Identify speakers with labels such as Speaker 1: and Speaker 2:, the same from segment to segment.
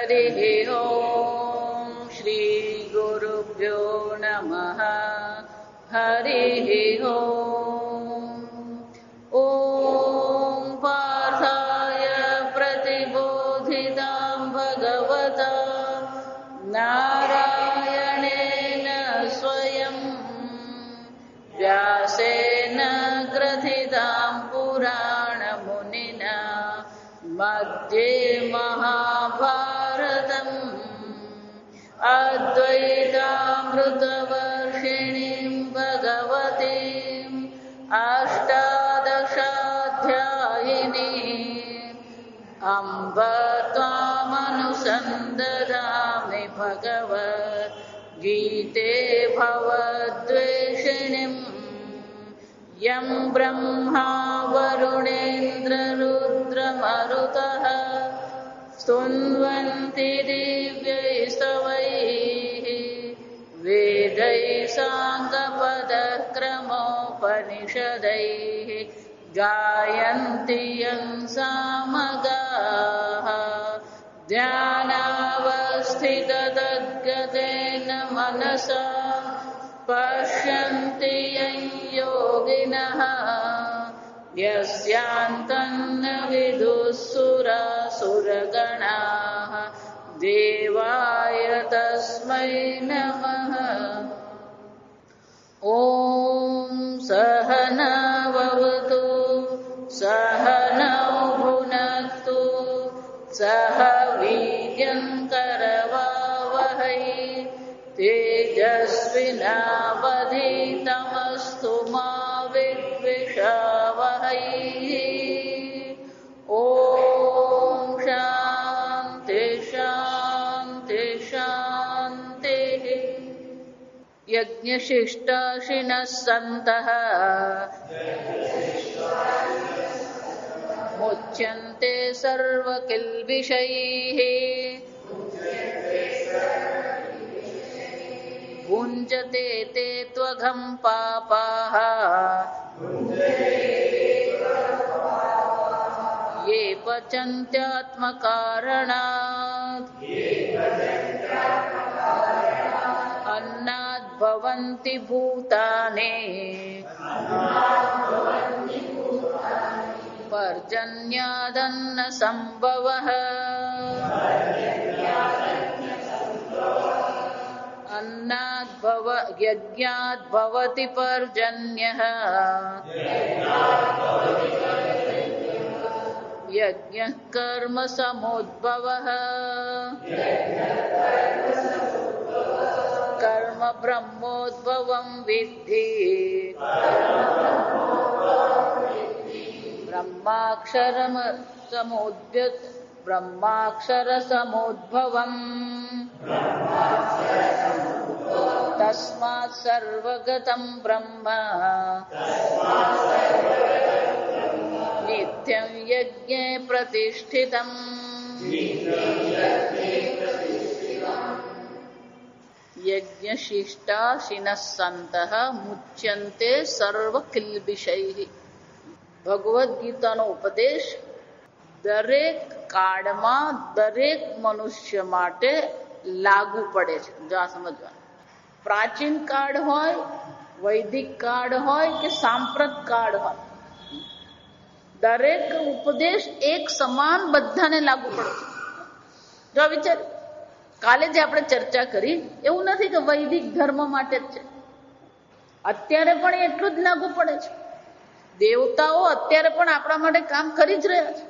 Speaker 1: हरिः ओम् श्री गुरुभ्यो नमः। हरिः ओम्। ॐ पार्थाय प्रतिबोधितां भगवता नारायणेन स्वयं व्यासेन ग्रथितां पुराणमुनिना मध्ये महाभारतम् अद्वैतामृतवर्षिणीं भगवतीम् अष्टादशाध्यायिनीम् अम्ब त्वामनुसन्दधामि भगवद्गीते भवद्वेषिणीम् यं ब्रह्मा वरुणेन्द्ररुद्रमरुतः स्तुन्वन्ति दिव्यैस्तवैः वेदैः साङ्गपदक्रमोपनिषदैः गायन्ति यं सामगाः ध्यानावस्थिततद्गतेन मनसा पश्यन्ति यं योगिनः यस्यान्तन्न विदुः सुरगणाः देवाय तस्मै नमः। ॐ सहनाववतु सहनौ भुनक्तु सह वीर्यं करवावहै तेजस्विनावधीतमस्तु मा विद्विषावहै। ॐ शान्ति शान्ति शान्तिः। यज्ञशिष्टाशिनः सन्तः मुच्यन्ते सर्वकिल्बिषैः भुञ्जते ते त्वघं पापाः ये पचन्त्यात्मकारणात् अन्नाद् भवन्ति भूतानि पर्जन्यादन्नसम्भवः यज्ञाद् भवति पर्जन्यः यज्ञः कर्म समुद्भवः कर्म ब्रह्मोद्भवं विद्धि ब्रह्माक्षरसमुद्भवम् तस्मात् सर्वगतं ब्रह्म नित्यं यज्ञे प्रतिष्ठितम्। यज्ञशिष्टाशिनः सन्तः मुच्यन्ते सर्वकिल्बिषैः। ભગવદ્ ગીતાનો ઉપદેશ દરેક કાળમાં દરેક મનુષ્ય માટે લાગુ પડે છે. જો આ સમજવાનું, પ્રાચીન કાળ હોય, વૈદિક કાળ હોય કે સાંપ્રત કાળ હોય, દરેક ઉપદેશ એક સમાન બધાને લાગુ પડે છે. જો વિચાર, કાલે જે આપણે ચર્ચા કરી એવું નથી કે વૈદિક ધર્મ માટે જ છે, અત્યારે પણ એટલું જ લાગુ પડે છે. દેવતાઓ અત્યારે પણ આપણા માટે કામ કરી જ રહ્યા છે.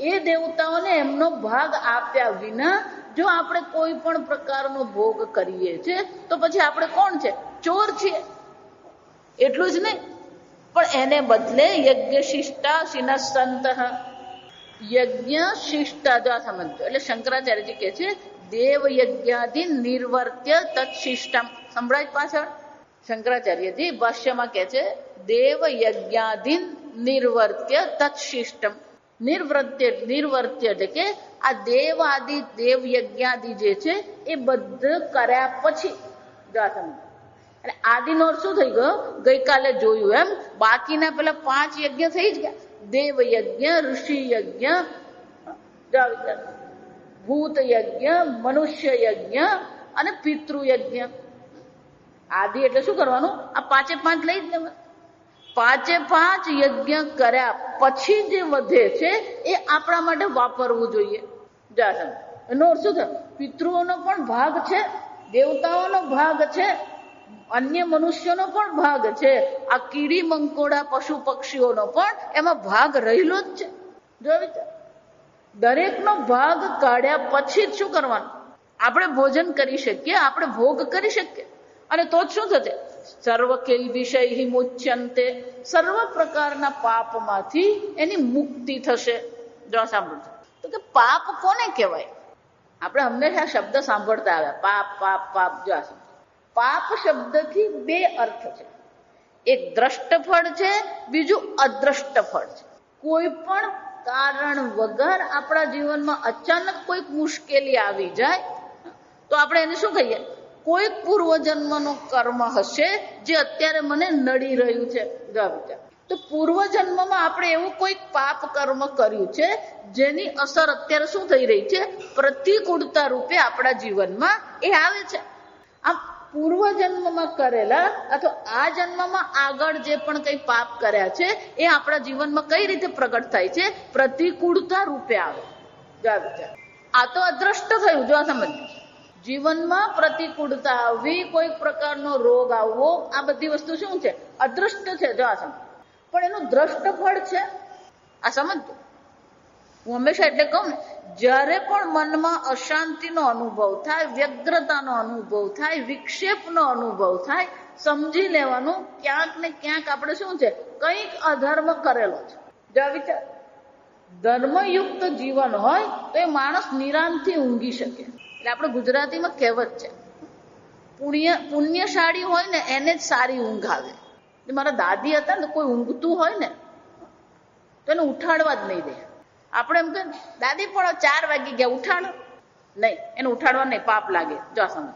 Speaker 1: એ દેવતાઓને એમનો ભાગ આપ્યા વિના જો આપણે કોઈ પણ પ્રકારનો ભોગ કરીએ છીએ તો પછી આપણે કોણ છે? ચોર છીએ. એટલું જ નહીં, પણ એને બદલે યજ્ઞ શિષ્ટા શિનઃ સંતઃ, યજ્ઞ શિષ્ટા, જો આ સમજજો. એટલે શંકરાચાર્યજી કહે છે દેવ યજ્ઞાદિ નિર્વર્ત્ય તત્શિષ્ટમ. સંભળાય પાછળ શંકરાચાર્યજી ભાષ્યમાં કહે છે દેવ યજ્ઞાદિન નિર્વર્ત્ય તત્શિષ્ટમ. નિર્વર્ત્ય એટલે કે આ દેવ આદિ દેવ યજ્ઞાદિ જે છે એ બધું કર્યા પછી. એટલે આદિનો શું થઈ ગયો? ગઈકાલે જોયું એમ બાકીના પેલા 5 યજ્ઞ થઈ જ ગયા. દેવ યજ્ઞ, ઋષિ યજ્ઞ, ભૂત યજ્ઞ, મનુષ્ય યજ્ઞ અને પિતૃયજ્ઞ. આદિ એટલે શું કરવાનું? આ 5 લઈ જ લેવા. 5 યજ્ઞ કર્યા પછી જે વધે છે એ આપણા માટે વાપરવું જોઈએ. એનો અર્થ શું થાય? પિતૃઓનો પણ ભાગ છે, દેવતાઓનો ભાગ છે, અન્ય મનુષ્યોનો પણ ભાગ છે, આ કીડી મંકોડા પશુ પક્ષીઓનો પણ એમાં ભાગ રહેલો જ છે. જો દરેકનો ભાગ કાઢ્યા પછી જ શું કરવાનું? આપણે ભોજન કરી શકીએ, આપણે ભોગ કરી શકીએ. અને તો જ શું થશે? સર્વ કિલ્બિષૈ મુચ્યન્તે, સર્વ પ્રકારના પાપમાંથી એની મુક્તિ થશે. જો સાંભળજો તો કે પાપ કોને કહેવાય? આપણે હંમેશા શબ્દ સાંભળતા આવ્યા, પાપ પાપ પાપ. જો પાપ શબ્દથી 2 અર્થ છે. એક દ્રષ્ટ ફળ છે, બીજું અદ્રષ્ટ ફળ છે. કોઈ પણ કારણ વગર આપણા જીવનમાં અચાનક કોઈક મુશ્કેલી આવી જાય તો આપણે એને શું કહીએ? કોઈક પૂર્વજન્મનું કર્મ હશે જે અત્યારે મને નડી રહ્યું છે. તો પૂર્વજન્મમાં આપણે એવું કોઈક પાપ કર્મ કર્યું છે જેની અસર અત્યારે શું થઈ રહી છે? પ્રતિકૂળતા રૂપે આપણા જીવનમાં એ આવે છે. આમ પૂર્વજન્મમાં કરેલા અથવા આ જન્મમાં આગળ જે પણ કઈ પાપ કર્યા છે એ આપણા જીવનમાં કઈ રીતે પ્રગટ થાય છે? પ્રતિકૂળતા રૂપે આવે. આ તો અદ્રષ્ટ થયું. જો સમજ, જીવનમાં પ્રતિકૂળતા આવવી, કોઈ પ્રકારનો રોગ આવવો, આ બધી વસ્તુ શું છે? અદ્રષ્ટ છે. જો સમજ, પણ એનું દ્રષ્ટ ફળ છે. આ સમજજો. હું હંમેશા એટલે કહું ને, જ્યારે પણ મનમાં અશાંતિનો અનુભવ થાય, વ્યગ્રતાનો અનુભવ થાય, વિક્ષેપનો અનુભવ થાય, સમજી લેવાનું ક્યાંક ને ક્યાંક આપણે શું છે? કંઈક અધર્મ કરેલો છે. જો વિચાર, ધર્મયુક્ત જીવન હોય તો એ માણસ નિરાંતથી ઊંઘી શકે. એટલે આપણે ગુજરાતીમાં કહેવત છે, પુણ્યશાળી હોય ને એને જ સારી ઊંઘ આવે. મારા દાદી હતા ને, કોઈ ઊંઘતું હોય ને તો એને ઉઠાડવા જ નહીં દે. આપણે એમ કે દાદી પણ 4 વાગી ગયા, ઉઠાડો નહીં, એને ઉઠાડવા નહીં, પાપ લાગે. જો સમજ,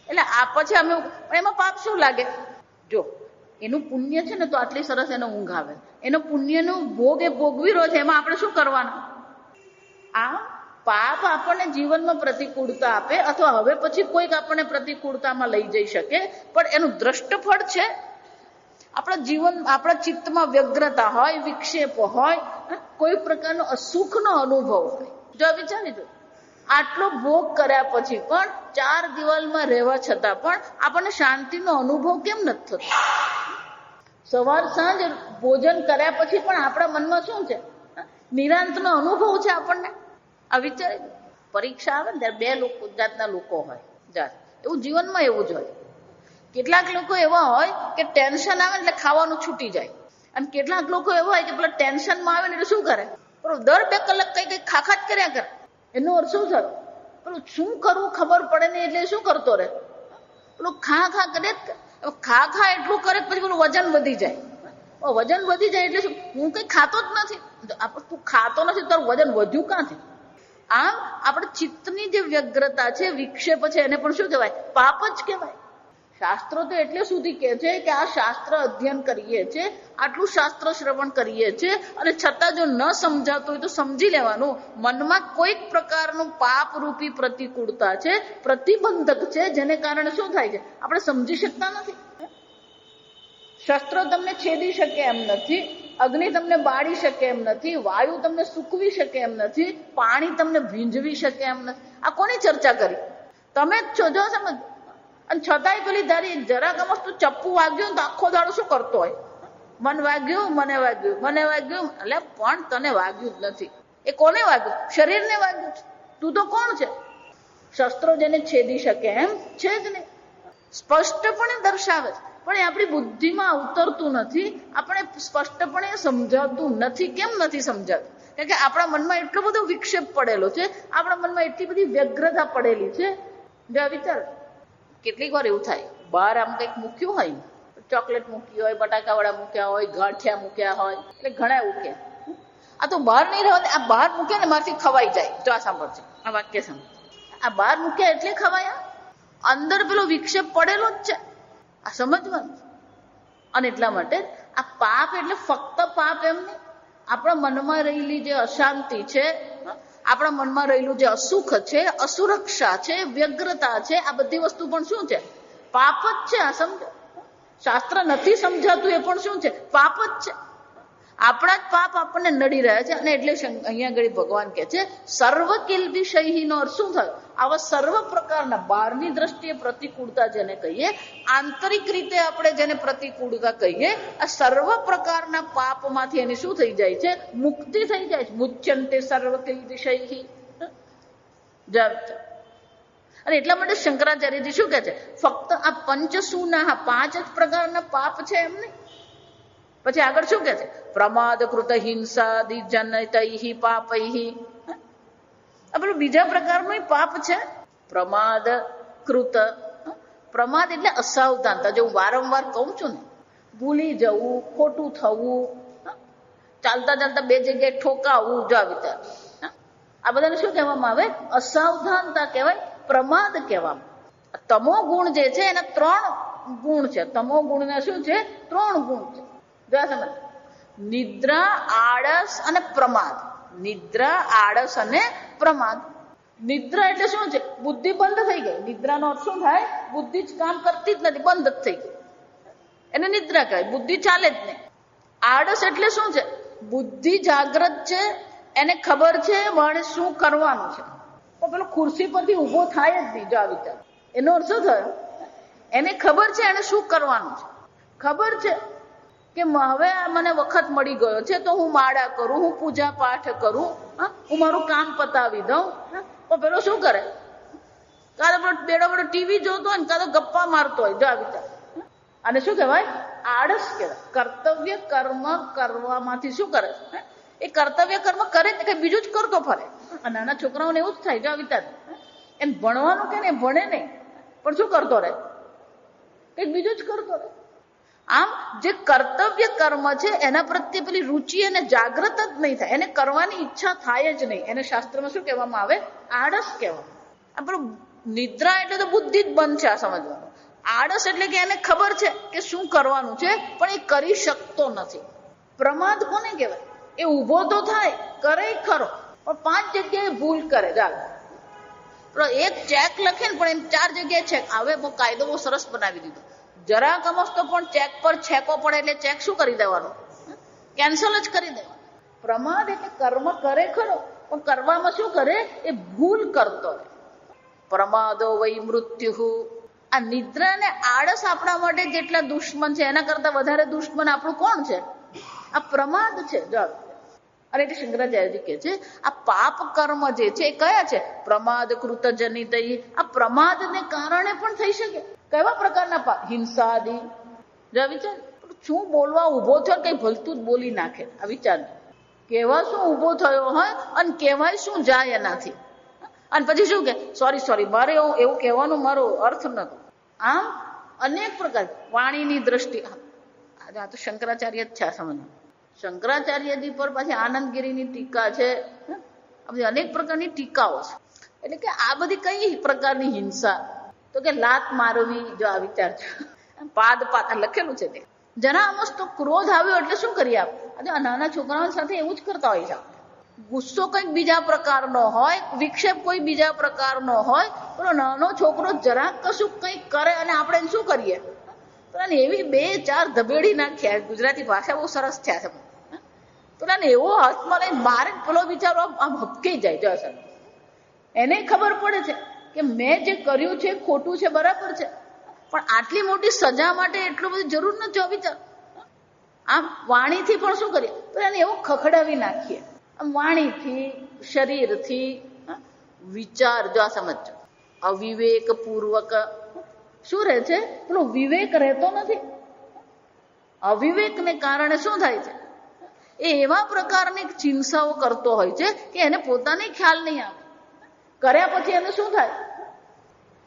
Speaker 1: એટલે આ પછી અમે એમાં પાપ શું લાગે? જો એનું પુણ્ય છે ને તો આટલી સરસ એને ઊંઘ આવે. એનો પુણ્યનો ભોગ એ ભોગવી રહ્યો છે, એમાં આપણે શું કરવાનું? આ પાપ આપણને જીવનમાં પ્રતિકૂળતા આપે અથવા હવે પછી કોઈક આપણને પ્રતિકૂળતામાં લઈ જઈ શકે, પણ એનું દ્રષ્ટ ફળ છે આપણા જીવન, આપણા ચિત્તમાં વ્યગ્રતા હોય, વિક્ષેપ હોય, કોઈ પ્રકારનો અસુખનો અનુભવ હોય. જો વિચારી દો, આટલો ભોગ કર્યા પછી પણ 4 દિવાલમાં રહેવા છતાં પણ આપણને શાંતિનો અનુભવ કેમ નથી થતો? સવાર સાંજ ભોજન કર્યા પછી પણ આપણા મનમાં શું છે? નિરાંતનો અનુભવ છે આપણને. આ વિચારી દો, પરીક્ષા આવે ને ત્યારે 2 જાતના લોકો હોય. એવું જીવનમાં એવું જ હોય. કેટલાક લોકો એવા હોય કે ટેન્શન આવે એટલે ખાવાનું છૂટી જાય, અને કેટલાક લોકો એવા હોય કે પેલા ટેન્શનમાં આવે ને એટલે શું કરે? દર 2 કલાક કઈ ખાખા જ કર્યા કરે. એનો અર્થ શું થયો? પેલું શું કરવું ખબર પડે ને એટલે શું કરતો રહે? પેલું ખા કરે. ખા એટલું કરે પછી પેલું વજન વધી જાય. વજન વધી જાય એટલે શું? હું કઈ ખાતો જ નથી. તું ખાતો નથી, તારું વજન વધ્યું ક્યાંથી? આમ આપણે ચિત્તની જે વ્યગ્રતા છે, વિક્ષેપ છે, એને પણ શું કહેવાય? પાપ જ કહેવાય. શાસ્ત્રો તો એટલે સુધી કહે છે કે આ શાસ્ત્ર અધ્યયન કરીએ છીએ, આટલું શાસ્ત્ર શ્રવણ કરીએ છીએ, અને છતાં જો ન સમજાતું હોય તો સમજી લેવાનું મનમાં કોઈક પ્રકારનું પાપ રૂપી પ્રતિકૂળતા છે, પ્રતિબંધક છે, જેને કારણે શું થાય છે? આપણે સમજી શકતા નથી. શસ્ત્રો તમને છેદી શકે એમ નથી, અગ્નિ તમને બાળી શકે એમ નથી, વાયુ તમને સૂકવી શકે એમ નથી, પાણી તમને ભીંજવી શકે એમ નથી. આ કોની ચર્ચા કરી? તમે જ છો. જો સમજ, અને છતાંય પેલી ધારી જરાક અમસ્તુ ચપ્પુ વાગ્યું તો આખો દાડો શું કરતો હોય? મને વાગ્યું, મને વાગ્યું, મને વાગ્યું. એટલે પણ તને વાગ્યું જ નથી. એ કોને વાગ્યું? શરીરને વાગ્યું છે. તું તો કોણ છે? શસ્ત્રો જેને છેદી શકે એમ છે જ નહીં. સ્પષ્ટપણે દર્શાવે છે, પણ એ આપણી બુદ્ધિમાં ઉતરતું નથી. આપણે સ્પષ્ટપણે સમજાતું નથી. કેમ નથી સમજાતું? કારણ કે આપણા મનમાં એટલો બધો વિક્ષેપ પડેલો છે, આપણા મનમાં એટલી બધી વ્યગ્રતા પડેલી છે. જો વિચાર, કેટલીક વાર એવું થાય, બહાર આમ કંઈક મૂક્યું હોય, ચોકલેટ મૂકી હોય, બટાકાવાળા મૂક્યા હોય, ગાંઠિયા મૂક્યા હોય, એટલે ઘણા એવું કે આ તો બહાર નહીં રહેવા દે, આ બહાર મૂકે ને મારથી ખવાઈ જાય. જો આ સાંભળજો, આ વાક્ય સાંભળ. આ બહાર મૂક્યા એટલે ખવાયા? અંદર પેલો વિક્ષેપ પડેલો જ છે. આ સમજવાનું. અને એટલા માટે આ પાપ એટલે ફક્ત પાપ એમ નહીં, આપણા મનમાં રહેલી જે અશાંતિ છે, આપણા મનમાં રહેલું જે અસુખ છે, અસુરક્ષા છે, વ્યગ્રતા છે, આ બધી વસ્તુ પણ શું છે? પાપ જ છે. આ સમજો, શાસ્ત્ર નથી સમજાતું એ પણ શું છે? પાપ જ છે. આપણા જ પાપ આપણને નડી રહ્યા છે. અને એટલે અહીંયા આગળ ભગવાન કહે છે સર્વ કિલ્બિષયઃ નો અર્થ શું થયો? આવા સર્વ પ્રકારના બહારની દ્રષ્ટિએ પ્રતિકૂળતા જેને કહીએ, આંતરિક રીતે આપણે જેને પ્રતિકૂળતા કહીએ, આ સર્વ પ્રકારના પાપમાંથી એની શું થઈ જાય છે? મુક્તિ થઈ જાય છે. મુચ્યન્તે સર્વ કિલ્બિષયઃ. અને એટલા માટે શંકરાચાર્યજી શું કહે છે? ફક્ત આ પંચસૂના 5 જ પ્રકારના પાપ છે એમ નહીં. પછી આગળ શું કે છે? પ્રમાદ કૃત હિંસાદિ જનિતૈઃ પાપૈઃ. આ પેલું બીજા પ્રકારનું પાપ છે. પ્રમાદ કૃત. પ્રમાદ એટલે અસાવધાનતા. જો હું વારંવાર કહું છું ને, ભૂલી જવું, ખોટું થવું, ચાલતા ચાલતા 2 જગ્યાએ ઠોકાવું, જો આ વિચાર, આ બધાને શું કહેવામાં આવે? અસાવધાનતા કહેવાય, પ્રમાદ કહેવામાં. તમો ગુણ જે છે એના 3 ગુણ છે. તમો ગુણના શું છે? 3 ગુણ છે. નિદ્રા, આળસ અને પ્રમાદ. નિદ્રા, આળસ અને પ્રમાદ. નિદ્રા એટલે શું છે? બુદ્ધિ બંધ થઈ ગઈ. નિદ્રાનો અર્થ શું થાય? બુદ્ધિ જ કામ કરતી જ નથી, બંધ જ થઈ ગઈ, એને નિદ્રા કહેવાય. બુદ્ધિ ચાલે જ નહીં. આળસ એટલે શું છે? બુદ્ધિ જાગ્રત છે, એને ખબર છે મારે શું કરવાનું છે, પણ પેલો ખુરશી પરથી ઊભો થાય જ નહીં. જો આ વિચાર, એનો અર્થ શું થયો? એને ખબર છે એને શું કરવાનું છે, ખબર છે કે હવે મને વખત મળી ગયો છે તો હું માળા કરું, હું પૂજા પાઠ કરું, હું મારું કામ પતાવી દઉં. પણ પેલો શું કરે? કાં તો બેડો બેડો ટીવી જોતો હોય ને, કાં તો ગપ્પા મારતો હોય. જો આ વિચાર, અને શું કહેવાય? આળસ કહેવાય. કર્તવ્ય કર્મ કરવામાંથી શું કરે? એ કર્તવ્ય કર્મ કરે ને કઈ બીજું જ કરતો ફરે. અને નાના છોકરાઓને એવું જ થાય. જો આ વિચાર, એમ ભણવાનું કે ને ભણે નહીં, પણ શું કરતો રહે? કંઈક બીજું જ કરતો રહે. આમ જે કર્તવ્ય કર્મ છે એના પ્રત્યે પેલી રુચિ અને જાગ્રત જ નહીં થાય, એને કરવાની ઈચ્છા થાય જ નહીં. એને શાસ્ત્રમાં શું કહેવામાં આવે? આળસ કહેવામાં. આ પેલું નિદ્રા એટલે તો બુદ્ધિ જ બંધ છે, આ સમજવાનું. આળસ એટલે કે એને ખબર છે કે શું કરવાનું છે, પણ એ કરી શકતો નથી. પ્રમાદ કોને કહેવાય? એ ઊભો તો થાય, કરે ખરો, પણ 5 જગ્યાએ ભૂલ કરે. ચાલો, એક ચેક લખે ને પણ એમ 4 જગ્યાએ ચેક. હવે કાયદો બહુ સરસ બનાવી દીધો. જરા કમસ્તો પણ ચેક પર છેકો પડે એટલે ચેક શું કરી દેવાનો? કેન્સલ જ કરી દેવાનો. પ્રમાદ એટલે કર્મ કરે ખરો, પણ કરવામાં શું કરે? એ ભૂલ કરતો રહે. પ્રમાદો વૈ મૃત્યુ. આ નિદ્રા ને આળસ આપણા માટે જેટલા દુશ્મન છે એના કરતા વધારે દુશ્મન આપણું કોણ છે? આ પ્રમાદ છે. અને એટલે શંકરાચાર્યજી કહે છે આ પાપ કર્મ જે છે એ કયા છે? પ્રમાદ કૃત જનિત. આ પ્રમાદને કારણે પણ થઈ શકે. કેવા પ્રકારના પાપ? હિંસાદી. જો વિચાર, શું બોલવા ઉભો થયો, કઈ ભલતું જ બોલી નાખે. આ વિચાર, કેવા શું ઉભો થયો હોય અને કહેવાય શું જાય એનાથી, અને પછી શું કે સોરી મારે એવું કહેવાનું મારો અર્થ નતો. આમ અનેક પ્રકાર. વાણીની દ્રષ્ટિ, આ તો શંકરાચાર્ય જ છે આ સમજમાં. શંકરાચાર્યજી પર પાછી આનંદગીરીની ટીકા છે. આ બધી અનેક પ્રકારની ટીકાઓ છે. એટલે કે આ બધી કઈ પ્રકારની હિંસા? તો કે લાત મારવી. જો આ વિચાર છે, પાદ લખેલું છે તે. જરા મસ્તો ક્રોધ આવ્યો એટલે શું કરીએ આપણે? નાના છોકરાઓ સાથે એવું જ કરતા હોય છે. ગુસ્સો કંઈક બીજા પ્રકારનો હોય, વિક્ષેપ કોઈ બીજા પ્રકારનો હોય, પણ નાનો છોકરો જરાક કશું કંઈક કરે અને આપણે શું કરીએ? એવી 2-4 ધબેડી નાખ્યા. ગુજરાતી ભાષા બહુ સરસ થયા છે. પેલા એવો હાથમાં લઈને મારે પેલો બિચારો આમ હબકી જાય. જો સર, એને ખબર પડે છે કે મેં જે કર્યું છે ખોટું છે, બરાબર છે, પણ આટલી મોટી સજા માટે એટલું બધું જરૂર નથી. વિચાર, આમ વાણીથી પણ શું કરીએ? તો એને એવું ખખડાવી નાખીએ. આમ વાણીથી, શરીરથી. વિચાર, જો આ સમજો, અવિવેક પૂર્વક શું રહે છે? પેલો વિવેક રહેતો નથી. અવિવેકને કારણે શું થાય છે? એ એવા પ્રકારની ચિંતાઓ કરતો હોય છે કે એને પોતાને ખ્યાલ નહીં આવે. કર્યા પછી એને શું થાય?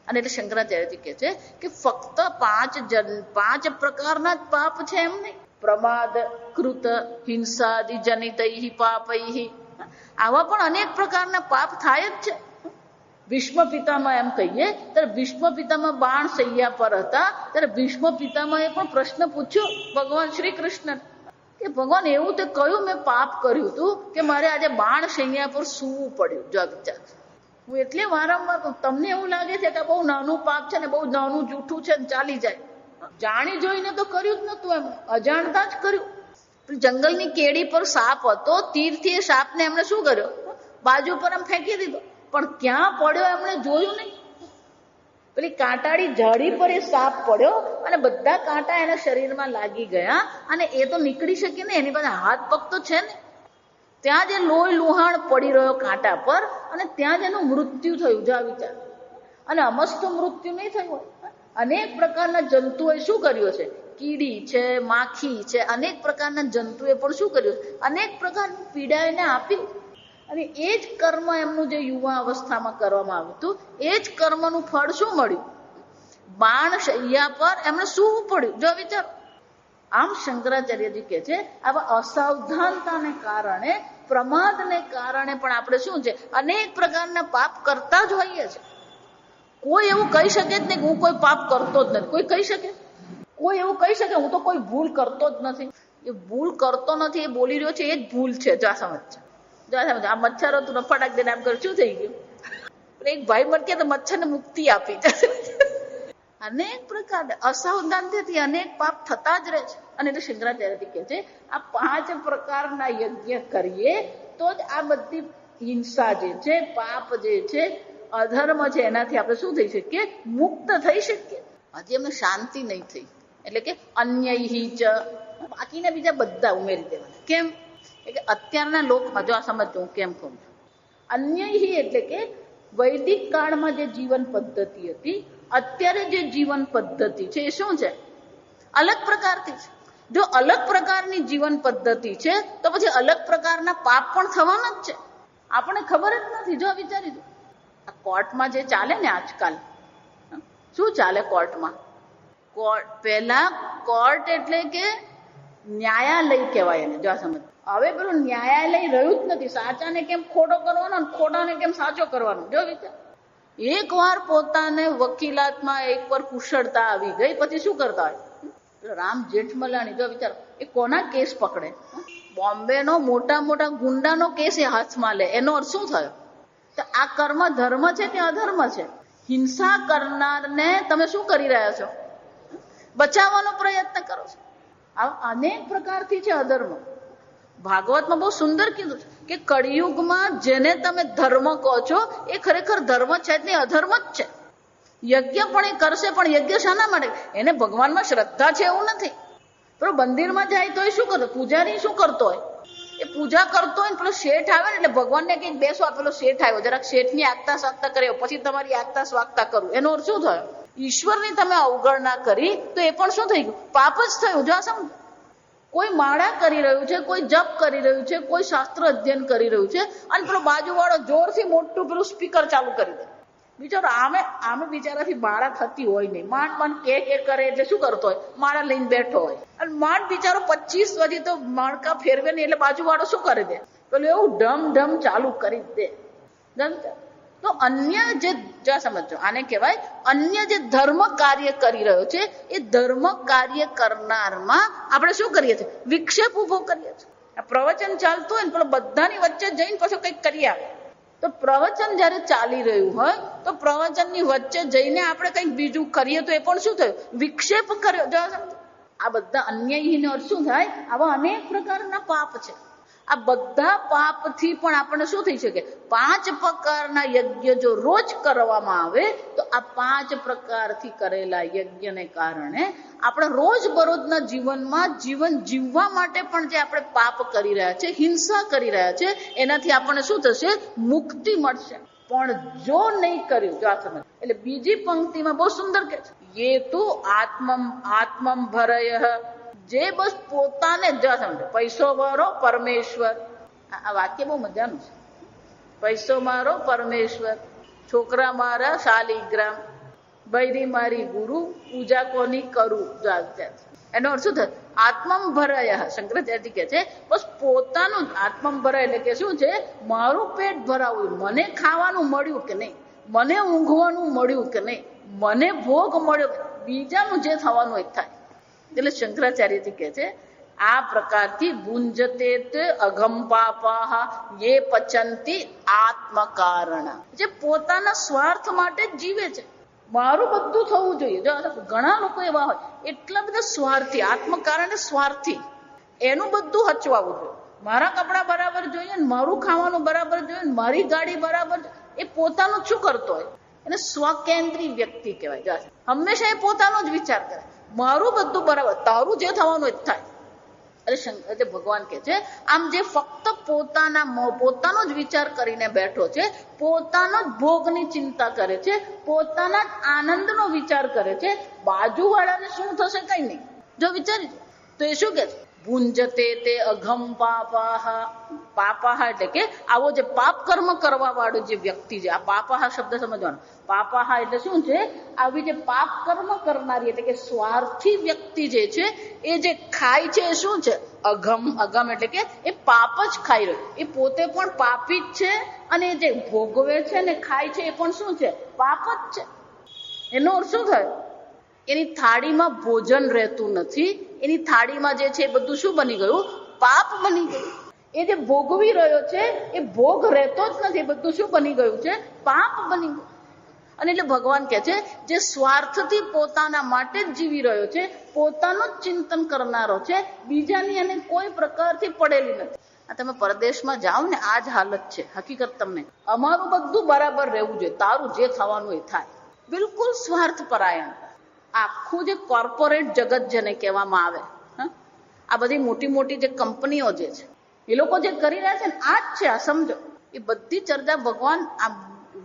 Speaker 1: અને એટલે શંકરાચાર્યજી કહે છે કે ફક્ત 5 પ્રકારના જ પાપ છે એમ નહીં. પ્રમાદ કૃત હિંસાદિ જનિતૈઃ પાપૈઃ. આવા પણ અનેક પ્રકારના પાપ થાય જ છે. ભીષ્મ પિતામાં એમ કહીએ ત્યારે ભીષ્મ પિતામાં બાણ શૈયા પર હતા ત્યારે ભીષ્મ પિતામાં એ પણ પ્રશ્ન પૂછ્યો ભગવાન શ્રી કૃષ્ણ. કે ભગવાન એવું તે કયું મેં પાપ કર્યું હતું કે મારે આજે બાણ શૈયા પર સૂવું પડ્યું? જો વિચાર, હું એટલે વારંવાર કહું, તમને એવું લાગે છે કે બહુ નાનું પાપ છે ને બહુ નાનું જૂઠું છે ને ચાલી જાય, જાણી જોઈને તો કર્યું જ નતું, એમ અજાણતા જ કર્યું. જંગલની કેડી પર સાપ હતો, તીરથી એ સાપને એમણે શું કર્યો? બાજુ પર એમ ફેંકી દીધો, પણ ક્યાં પડ્યો એમણે જોયું નહીં. પેલી કાંટાળી ઝાડી પર એ સાપ પડ્યો અને બધા કાંટા એના શરીરમાં લાગી ગયા અને એ તો નીકળી શકે ને, એની પાસે હાથ પગ તો છે ને. ત્યાં જે લોહી લુહાણ પડી રહ્યો કાંટા પર અને ત્યાં જ એનું મૃત્યુ થયું. જા વિચાર, અને અમસ્ત મૃત્યુ નહીં થયું. અનેક પ્રકારના જંતુઓએ શું કર્યું છે? કીડી છે, માખી છે, અનેક પ્રકારના જંતુએ પણ શું કર્યું? અનેક પ્રકારની પીડા એને આપી. અને એ જ કર્મ એમનું જે યુવા અવસ્થામાં કરવામાં આવ્યું હતું, એ જ કર્મનું ફળ શું મળ્યું? બાણ શૈયા પર એમણે સૂવું પડ્યું. જો વિચારો, આમ શંકરાચાર્યજી કહે છે આવા અસાવધાનતાને કારણે, પ્રમાદને કારણે પણ આપણે શું છે? અનેક પ્રકારના પાપ કરતા જ હોઈએ છીએ. કોઈ એવું કહી શકે જ નહીં કે હું કોઈ પાપ કરતો જ નથી. કોઈ કહી શકે? કોઈ એવું કહી શકે હું તો કોઈ ભૂલ કરતો જ નથી? એ ભૂલ કરતો નથી એ બોલી રહ્યો છે, એ જ ભૂલ છે. જા સમજ છે. આ મચ્છર હતું, ફટાક દઈને આમ કર્યું, શું થઈ ગયું? એક ભાઈ મને કે મચ્છરને મુક્તિ આપી. અનેક પ્રકાર અસાવધાનતાથી અનેક પાપ થતા જ રહે છે. અને એટલે શંકરાચાર્યજી કહે છે આ 5 પ્રકારના યજ્ઞ કરીએ તો જ આ બધી હિંસા જે છે, પાપ જે છે, અધર્મ છે, એનાથી આપણે શું થઈ શકીએ? મુક્ત થઈ શકીએ. હજી એમને શાંતિ નહીં થઈ, એટલે કે અન્યૈહિ ચ, બાકીના બીજા બધા ઉમેરી દેવાના. કેમ? એટલે અત્યારના લોકમાં, જો આ સમજો હું કેમ કહું છું, અન્યૈહિ એટલે કે વૈદિક કાળમાં જે જીવન પદ્ધતિ હતી, અત્યારે જે જીવન પદ્ધતિ છે એ શું છે? અલગ પ્રકારથી છે. જો અલગ પ્રકારની જીવન પદ્ધતિ છે તો પછી અલગ પ્રકારના પાપ પણ થવાના જ છે. આપણને ખબર જ નથી. જો વિચારી દો, આ કોર્ટમાં જે ચાલે ને આજકાલ, શું ચાલે કોર્ટમાં? પહેલા કોર્ટ એટલે કે ન્યાયાલય કહેવાય એને. જો સમજ, હવે પેલું ન્યાયાલય રહ્યું જ નથી. સાચાને કેમ ખોટો કરવાનો, ખોટાને કેમ સાચો કરવાનો. જો વિચાર, એકવાર પોતાને વકીલાતમાં એકવાર કુશળતા આવી ગઈ પછી શું કરતા હોય? રામ જેઠમલાણી, જો વિચારો, એ કોના કેસ પકડે? બોમ્બેનો મોટા મોટા ગુંડાનો કેસ એ હાથમાં લે. એનો અર્થ શું થયો? તો આ કર્મ ધર્મ છે કે અધર્મ છે? હિંસા કરનારને તમે શું કરી રહ્યા છો? બચાવવાનો પ્રયત્ન કરો છો. આ અનેક પ્રકારથી છે અધર્મ. ભાગવતમાં બહુ સુંદર કીધું છે કે કળિયુગમાં જેને તમે ધર્મ કહો છો એ ખરેખર ધર્મ છે જ નહીં, અધર્મ જ છે. યજ્ઞ પણ એ કરશે, પણ યજ્ઞ શાના માટે? એને ભગવાનમાં શ્રદ્ધા છે એવું નથી. પેલો મંદિરમાં જાય તો એ શું કરતો? પૂજારી શું કરતો હોય? એ પૂજા કરતો હોય ને પેલો શેઠ આવે ને એટલે ભગવાનને કંઈક બેસો, પેલો શેઠ આવ્યો, જરાક શેઠની આગતા સ્વાગતા કરે પછી તમારી આગતા સ્વાગતા કરું. એનો અર્થ શું થયો? ઈશ્વરની તમે અવગણના કરી તો એ પણ શું થઈ ગયું? પાપ જ થયું. જો સમજ, કોઈ માળા કરી રહ્યું છે, કોઈ જપ કરી રહ્યું છે, કોઈ શાસ્ત્ર અધ્યયન કરી રહ્યું છે અને પેલો બાજુવાળો જોરથી મોટું પેલું સ્પીકર ચાલુ કરી દે. બિચારો આમે બિચારાથી માળા થતી હોય નહીં, માંડ કે કરે એટલે શું કરતો હોય? માળા લઈને બેઠો હોય અને માંડ બિચારો 25 સુધી તો માળકા ફેરવે નહીં એટલે બાજુવાળો શું કરી દે? પેલું એવું ઢમ ચાલુ કરી દે. તો અન્ય જે, જ્યાં સમજો, આને કહેવાય અન્ય જે ધર્મ કાર્ય કરી રહ્યો છે એ ધર્મ કાર્ય કરનારમાં આપણે શું કરીએ છીએ? વિક્ષેપ ઉભો કરીએ છીએ. આ પ્રવચન ચાલતું હોય ને પેલો બધાની વચ્ચે જઈને પછી કંઈક કરી આવે. તો પ્રવચન જયારે ચાલી રહ્યું હોય તો પ્રવચનની વચ્ચે જઈને આપણે કંઈક બીજું કરીએ તો એ પણ શું થયું? વિક્ષેપ કર્યો. જો આ બધા અન્યહીનો અર્થ શું થાય? આવા અનેક પ્રકારના પાપ છે. આ બધા પાપથી પણ આપણને શું થઈ શકે? 5 પ્રકારના યજ્ઞ જો રોજ કરવામાં આવે તો આ 5 પ્રકારથી કરેલા યજ્ઞને કારણે આપણે રોજ બરોજના જીવનમાં જીવન જીવવા માટે પણ જે આપણે પાપ કરી રહ્યા છે, હિંસા કરી રહ્યા છે, એનાથી આપણને શું થશે? મુક્તિ મળશે. પણ જો નહીં કર્યું, જો આ સમજ, એટલે બીજી પંક્તિમાં બહુ સુંદર કહે છે, યે તો આત્મમ ભરય, જે બસ પોતાને જ સમજો. પૈસો મારો પરમેશ્વર, આ વાક્ય બહુ મજાનું છે. પૈસો મારો પરમેશ્વર, છોકરા મારા શાલિગ્રામ, બૈરી મારી ગુરુ, પૂજા કોની કરું? એનો અર્થ શું થાય? આત્મમ ભરાય. શંકરાચાર્યજી કહે છે બસ પોતાનું જ આત્મમ ભરાય એટલે કે શું છે? મારું પેટ ભરાવું, મને ખાવાનું મળ્યું કે નહીં, મને ઊંઘવાનું મળ્યું કે નહીં, મને ભોગ મળ્યો, બીજાનું જે થવાનું એ થાય. એટલે શંકરાચાર્યજી કહે છે આ પ્રકારથી ભુંજતે તે અઘમ પાપા યે પચંતી આત્મકારણ, જે પોતાના સ્વાર્થ માટે જ જીવે છે. મારું બધું થવું જોઈએ. ઘણા લોકો એવા હોય, એટલા બધા સ્વાર્થી, આત્મકારણે સ્વાર્થી, એનું બધું હચવાવું જોઈએ. મારા કપડા બરાબર જોઈએ, મારું ખાવાનું બરાબર જોઈએ, મારી ગાડી બરાબર. એ પોતાનું શું કરતો હોય? એને સ્વકેન્દ્રી વ્યક્તિ કહેવાય. હંમેશા એ પોતાનો જ વિચાર કરે, મારું બધું બરાબર, તારું જે થવાનું જ થાય. અરે ભગવાન કે છે, આમ જે ફક્ત પોતાનો જ વિચાર કરીને બેઠો છે, પોતાનો જ ભોગની ચિંતા કરે છે, પોતાના જ આનંદનો વિચાર કરે છે, બાજુવાળાને શું થશે કઈ નહીં. જો વિચારી તો એ શું કે છે? ભુંજતે તે અઘમ પાપાહ. પાપાહ એટલે કે આવો જે પાપ કર્મ કરવા વાળો જે વ્યક્તિ છે, આ પાપાહ શબ્દ સમજવાનો. પાપાહ એટલે શું છે? આવી જે પાપ કર્મ કરનારી એટલે કે સ્વાર્થી વ્યક્તિ જે છે, એ જે ખાય છે એ શું છે? અઘમ. અઘમ એટલે કે એ પાપ જ ખાઈ રહ્યો, એ પોતે પણ પાપી જ છે, અને જે ભોગવે છે ને ખાય છે એ પણ શું છે? પાપ જ છે. એનો અર્થ શું થાય? એની થાળીમાં ભોજન રહેતું નથી, એની થાળીમાં જે છે એ બધું શું બની ગયું? પાપ બની ગયું. એ જે ભોગવી રહ્યો છે એ ભોગ રહેતો જ નથી, એ બધું શું બની ગયું છે? પાપ બની ગયું. અને એટલે ભગવાન કહે છે, જે સ્વાર્થથી પોતાના માટે જ જીવી રહ્યો છે, પોતાનું જ ચિંતન કરનારો છે, બીજાની એને કોઈ પ્રકારથી પડેલી નથી. આ તમે પરદેશમાં જાઓ ને, આ જ હાલત છે. હકીકત તમને, અમારું બધું બરાબર રહેવું જોઈએ, તારું જે થવાનું એ થાય. બિલકુલ સ્વાર્થ પરાયણ. આખું જે કોર્પોરેટ જગત જેને કહેવામાં આવે, આ બધી મોટી મોટી જે કંપનીઓ જે છે, એ લોકો જે કરી રહ્યા છે ને, આ જ છે. આ સમજો, એ બધી ચર્ચા ભગવાન આ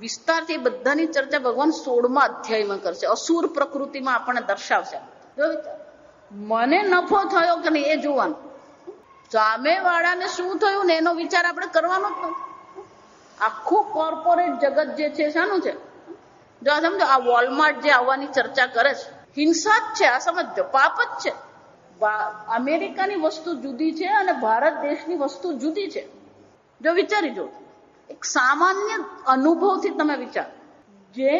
Speaker 1: વિસ્તારથી બધાની ચર્ચા ભગવાન 16મા અધ્યાયમાં કરશે. અસુર પ્રકૃતિમાં આપણને દર્શાવશે. જો મને નફો થયો કે નહીં એ જોવાનું, સામે વાળાને શું થયું ને એનો વિચાર આપણે કરવાનો જ નથી. આખું કોર્પોરેટ જગત જે છે શાનું છે? જો આ સમજો, આ વોલમાર્ટ જે આવવાની ચર્ચા કરે છે, હિંસા જ છે. આ સમજો, પાપ જ છે. અમેરિકાની વસ્તુ જુદી છે અને ભારત દેશની વસ્તુ જુદી છે. જો વિચારી જો, એક સામાન્ય અનુભવથી તમે વિચાર, જે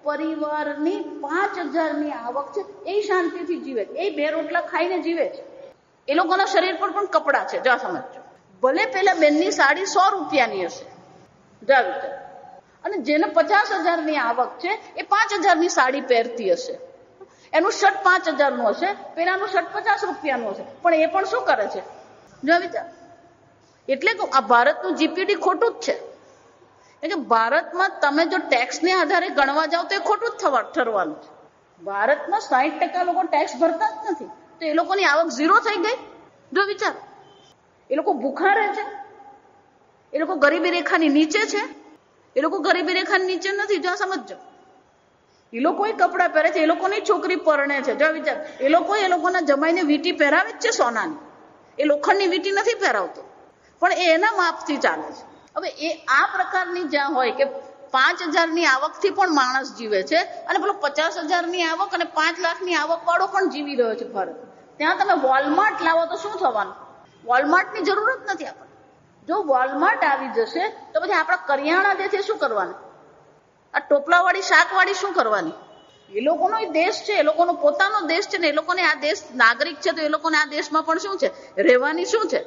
Speaker 1: પરિવારની 5,000ની આવક છે એ શાંતિથી જીવે છે, એ 2 રોટલા ખાઈને જીવે છે, એ લોકોના શરીર પર પણ કપડા છે. જો સમજો, ભલે પેલા બેનની સાડી 100 રૂપિયાની હશે, જો વિચાર. અને જેને 50,000ની આવક છે એ 5,000ની સાડી પહેરતી હશે, એનું શર્ટ 5,000નું હશે, પેલાનું શર્ટ 50 રૂપિયાનું હશે, પણ એ પણ શું કરે છે? જો વિચાર. એટલે કે આ ભારતનું જીપીડી ખોટું જ છે. એટલે ભારતમાં તમે જો ટેક્સને આધારે ગણવા જાઓ તો એ ખોટું જ ઠરવાનું છે. ભારતમાં 60% લોકો ટેક્સ ભરતા જ નથી, તો એ લોકોની આવક 0 થઈ ગઈ. જો વિચાર, એ લોકો ભૂખા રહે છે, એ લોકો ગરીબી રેખાની નીચે છે, એ લોકો ગરીબી રેખાની નીચે નથી. જો સમજો, એ લોકો કપડા પહેરે છે, એ લોકોની છોકરી પરણે છે. જો વિચાર, એ લોકોના જમાઈને વીંટી પહેરાવે જ છે સોનાની, એ લોખંડની વીંટી નથી પહેરાવતો, પણ એ એના માપથી ચાલે છે. હવે એ આ પ્રકારની જ્યાં હોય કે 5,000ની આવકથી પણ માણસ જીવે છે, અને પેલો 50,000ની આવક અને 5 લાખની આવક વાળો પણ જીવી રહ્યો છે ભારત. ત્યાં તમે વોલમાર્ટ લાવો તો શું થવાનું? વોલમાર્ટની જરૂર જ નથી આપણને. જો વોલમાર્ટ આવી જશે તો પછી આપણા કરિયાણા જે છે શું કરવાના? આ ટોપલાવાળી શાકવાળી શું કરવાની? એ લોકોનો દેશ છે, એ લોકોનો પોતાનો દેશ છે ને, એ લોકોને આ દેશ નાગરિક છે, તો એ લોકોને આ દેશમાં પણ શું છે? રહેવાની શું છે?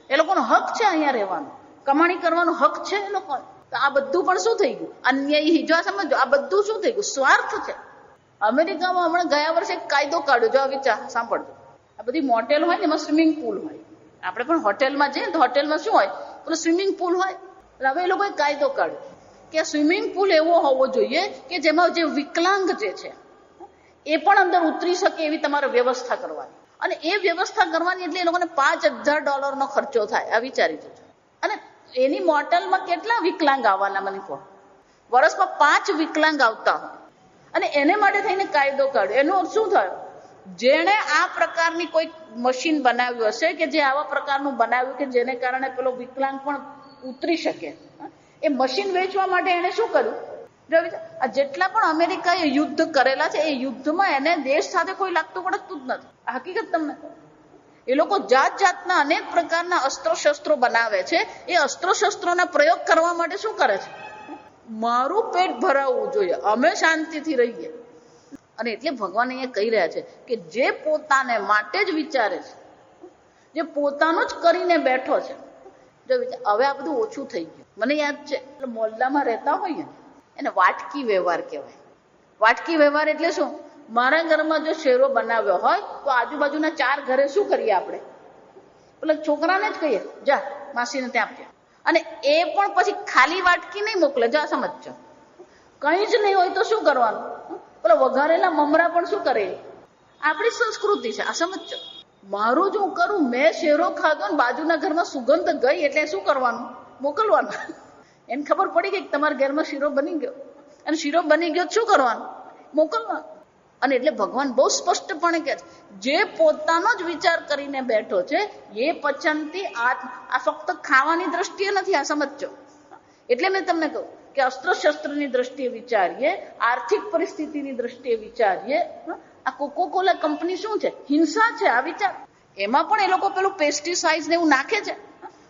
Speaker 1: એ લોકોનો હક છે અહીંયા રહેવાનો, કમાણી કરવાનો હક છે એ લોકોને. તો આ બધું પણ શું થઈ ગયું? અન્યાયી. જો સમજો, આ બધું શું થઈ ગયું? સ્વાર્થ છે. અમેરિકામાં હમણાં ગયા વર્ષે એક કાયદો કાઢ્યો. જો વિચાર સાંભળજો, આ બધી મોટેલ હોય ને એમાં સ્વિમિંગ પુલ હોય. આપણે પણ હોટેલમાં જઈએ તો હોટેલમાં શું હોય? પેલો સ્વિમિંગ પુલ હોય. એટલે હવે એ લોકોએ કાયદો કાઢ્યો કે સ્વિમિંગ પુલ એવો હોવો જોઈએ કે જેમાં જે વિકલાંગ જે છે એ પણ અંદર ઉતરી શકે એવી તમારે વ્યવસ્થા કરવાની. અને એ વ્યવસ્થા કરવાની એટલે એ લોકોને $5,000 ખર્ચો થાય. આ વિચારી જજો. અને એની મોટેલમાં કેટલા વિકલાંગ આવવાના મને કહો? વર્ષમાં 5 વિકલાંગ આવતા હોય, અને એને માટે થઈને કાયદો કાઢ્યો. એનો અર્થ શું થયો? જેણે આ પ્રકારની કોઈ મશીન બનાવ્યું હશે કે જે આવા પ્રકારનું બનાવ્યું કે જેને કારણે પેલો વિકલાંગ પણ ઉતરી શકે, એ મશીન વેચવા માટે એને શું કર્યું? આ જેટલા પણ અમેરિકાએ યુદ્ધ કરેલા છે એ યુદ્ધમાં એને દેશ સાથે કોઈ લાગતું પડતું જ નથી. આ હકીકત તમને કહું. એ લોકો જાત જાતના અનેક પ્રકારના અસ્ત્રો શસ્ત્રો બનાવે છે. એ અસ્ત્રો શસ્ત્રોના પ્રયોગ કરવા માટે શું કરે છે? મારું પેટ ભરાવવું જોઈએ, અમે શાંતિથી રહીએ. અને એટલે ભગવાન અહીંયા કહી રહ્યા છે કે જે પોતાને માટે જ વિચારે છે, જે પોતાનું જ કરીને બેઠો છે. જો હવે આ બધું ઓછું થઈ ગયું. મને યાદ છે મોહલ્લામાં રહેતા હોઈએ ને એને વાટકી વ્યવહાર કહેવાય. વાટકી વ્યવહાર એટલે શું? મારા ઘરમાં જો શેરો બનાવ્યો હોય તો આજુબાજુના 4 ઘરે શું કરીએ આપણે? પેલા છોકરાને જ કહીએ જા માસીને ત્યાં આપજે. અને એ પણ પછી ખાલી વાટકી નહીં મોકલે. જા સમજજો, કંઈ જ નહીં હોય તો શું કરવાનું? પેલા વઘારેલા મમરા પણ શું કરે? આપણી સંસ્કૃતિ છે. આ સમજજો. મારું જ હું કરું, મેં શેરો ખાધો ને બાજુના ઘરમાં સુગંધ ગઈ એટલે શું કરવાનું? મોકલવાનું. એને ખબર પડી ગઈ કે તમારા ઘરમાં શીરો બની ગયો, અને શીરો બની ગયો શું કરવાનું? મોકલવાનું. અને એટલે ભગવાન બહુ સ્પષ્ટપણે કહે છે જે પોતાનો જ વિચાર કરીને બેઠો છે એ પચંતી આ ફક્ત ખાવાની દ્રષ્ટિએ નથી. આ સમજજો. એટલે મેં તમને કહું કે અસ્ત્ર શસ્ત્રની દ્રષ્ટિએ વિચારીએ, આર્થિક પરિસ્થિતિની દ્રષ્ટિએ વિચારીએ. આ કોકોકોલા કંપની શું છે? હિંસા છે. આ વિચાર. એમાં પણ એ લોકો પેલું પેસ્ટિસાઇડ ને એવું નાખે છે,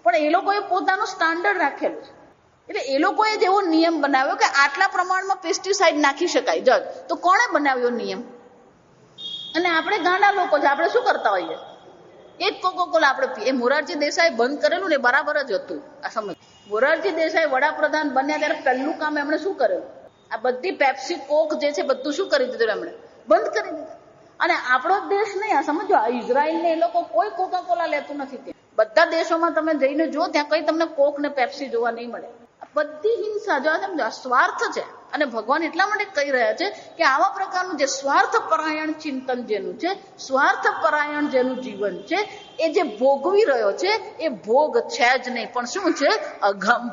Speaker 1: પણ એ લોકોએ પોતાનું સ્ટાન્ડર્ડ રાખેલું છે. એટલે એ લોકોએ જ એવો નિયમ બનાવ્યો કે આટલા પ્રમાણમાં પેસ્ટિસાઇડ નાખી શકાય. જજ તો કોણે બનાવ્યો નિયમ? અને આપણે ગાંડા લોકો છે. આપણે શું કરતા હોઈએ? એક કોકોકોલા આપણે પીએ. મોરારજી દેસાઈ બંધ કરેલું ને બરાબર જ હતું. આ સમજ. મોરારજી દેસાઈ વડાપ્રધાન બન્યા ત્યારે પહેલું કામ એમણે શું કરેલું? આ બધી પેપ્સી કોક જે છે બધું શું કરી દીધું? એમણે બંધ કરી દીધું. અને આપણો દેશ નહીં. આ સમજો, આ ઇઝરાયલ ને એ લોકો કોઈ કોકાકોલા લેતું નથી. ત્યાં બધા દેશોમાં તમે જઈને જુઓ ત્યાં કઈ તમને કોક ને પેપ્સી જોવા નહીં મળે. બધી હિંસા જો સમજો, સ્વાર્થ છે. અને ભગવાન એટલા માટે કહી રહ્યા છે કે આવા પ્રકારનું જે સ્વાર્થ પરાયણ ચિંતન જેનું છે, સ્વાર્થ પરાયણ જેનું જીવન છે, એ જે ભોગવી રહ્યો છે એ ભોગ છે જ નહીં, પણ શું છે? અઘમ.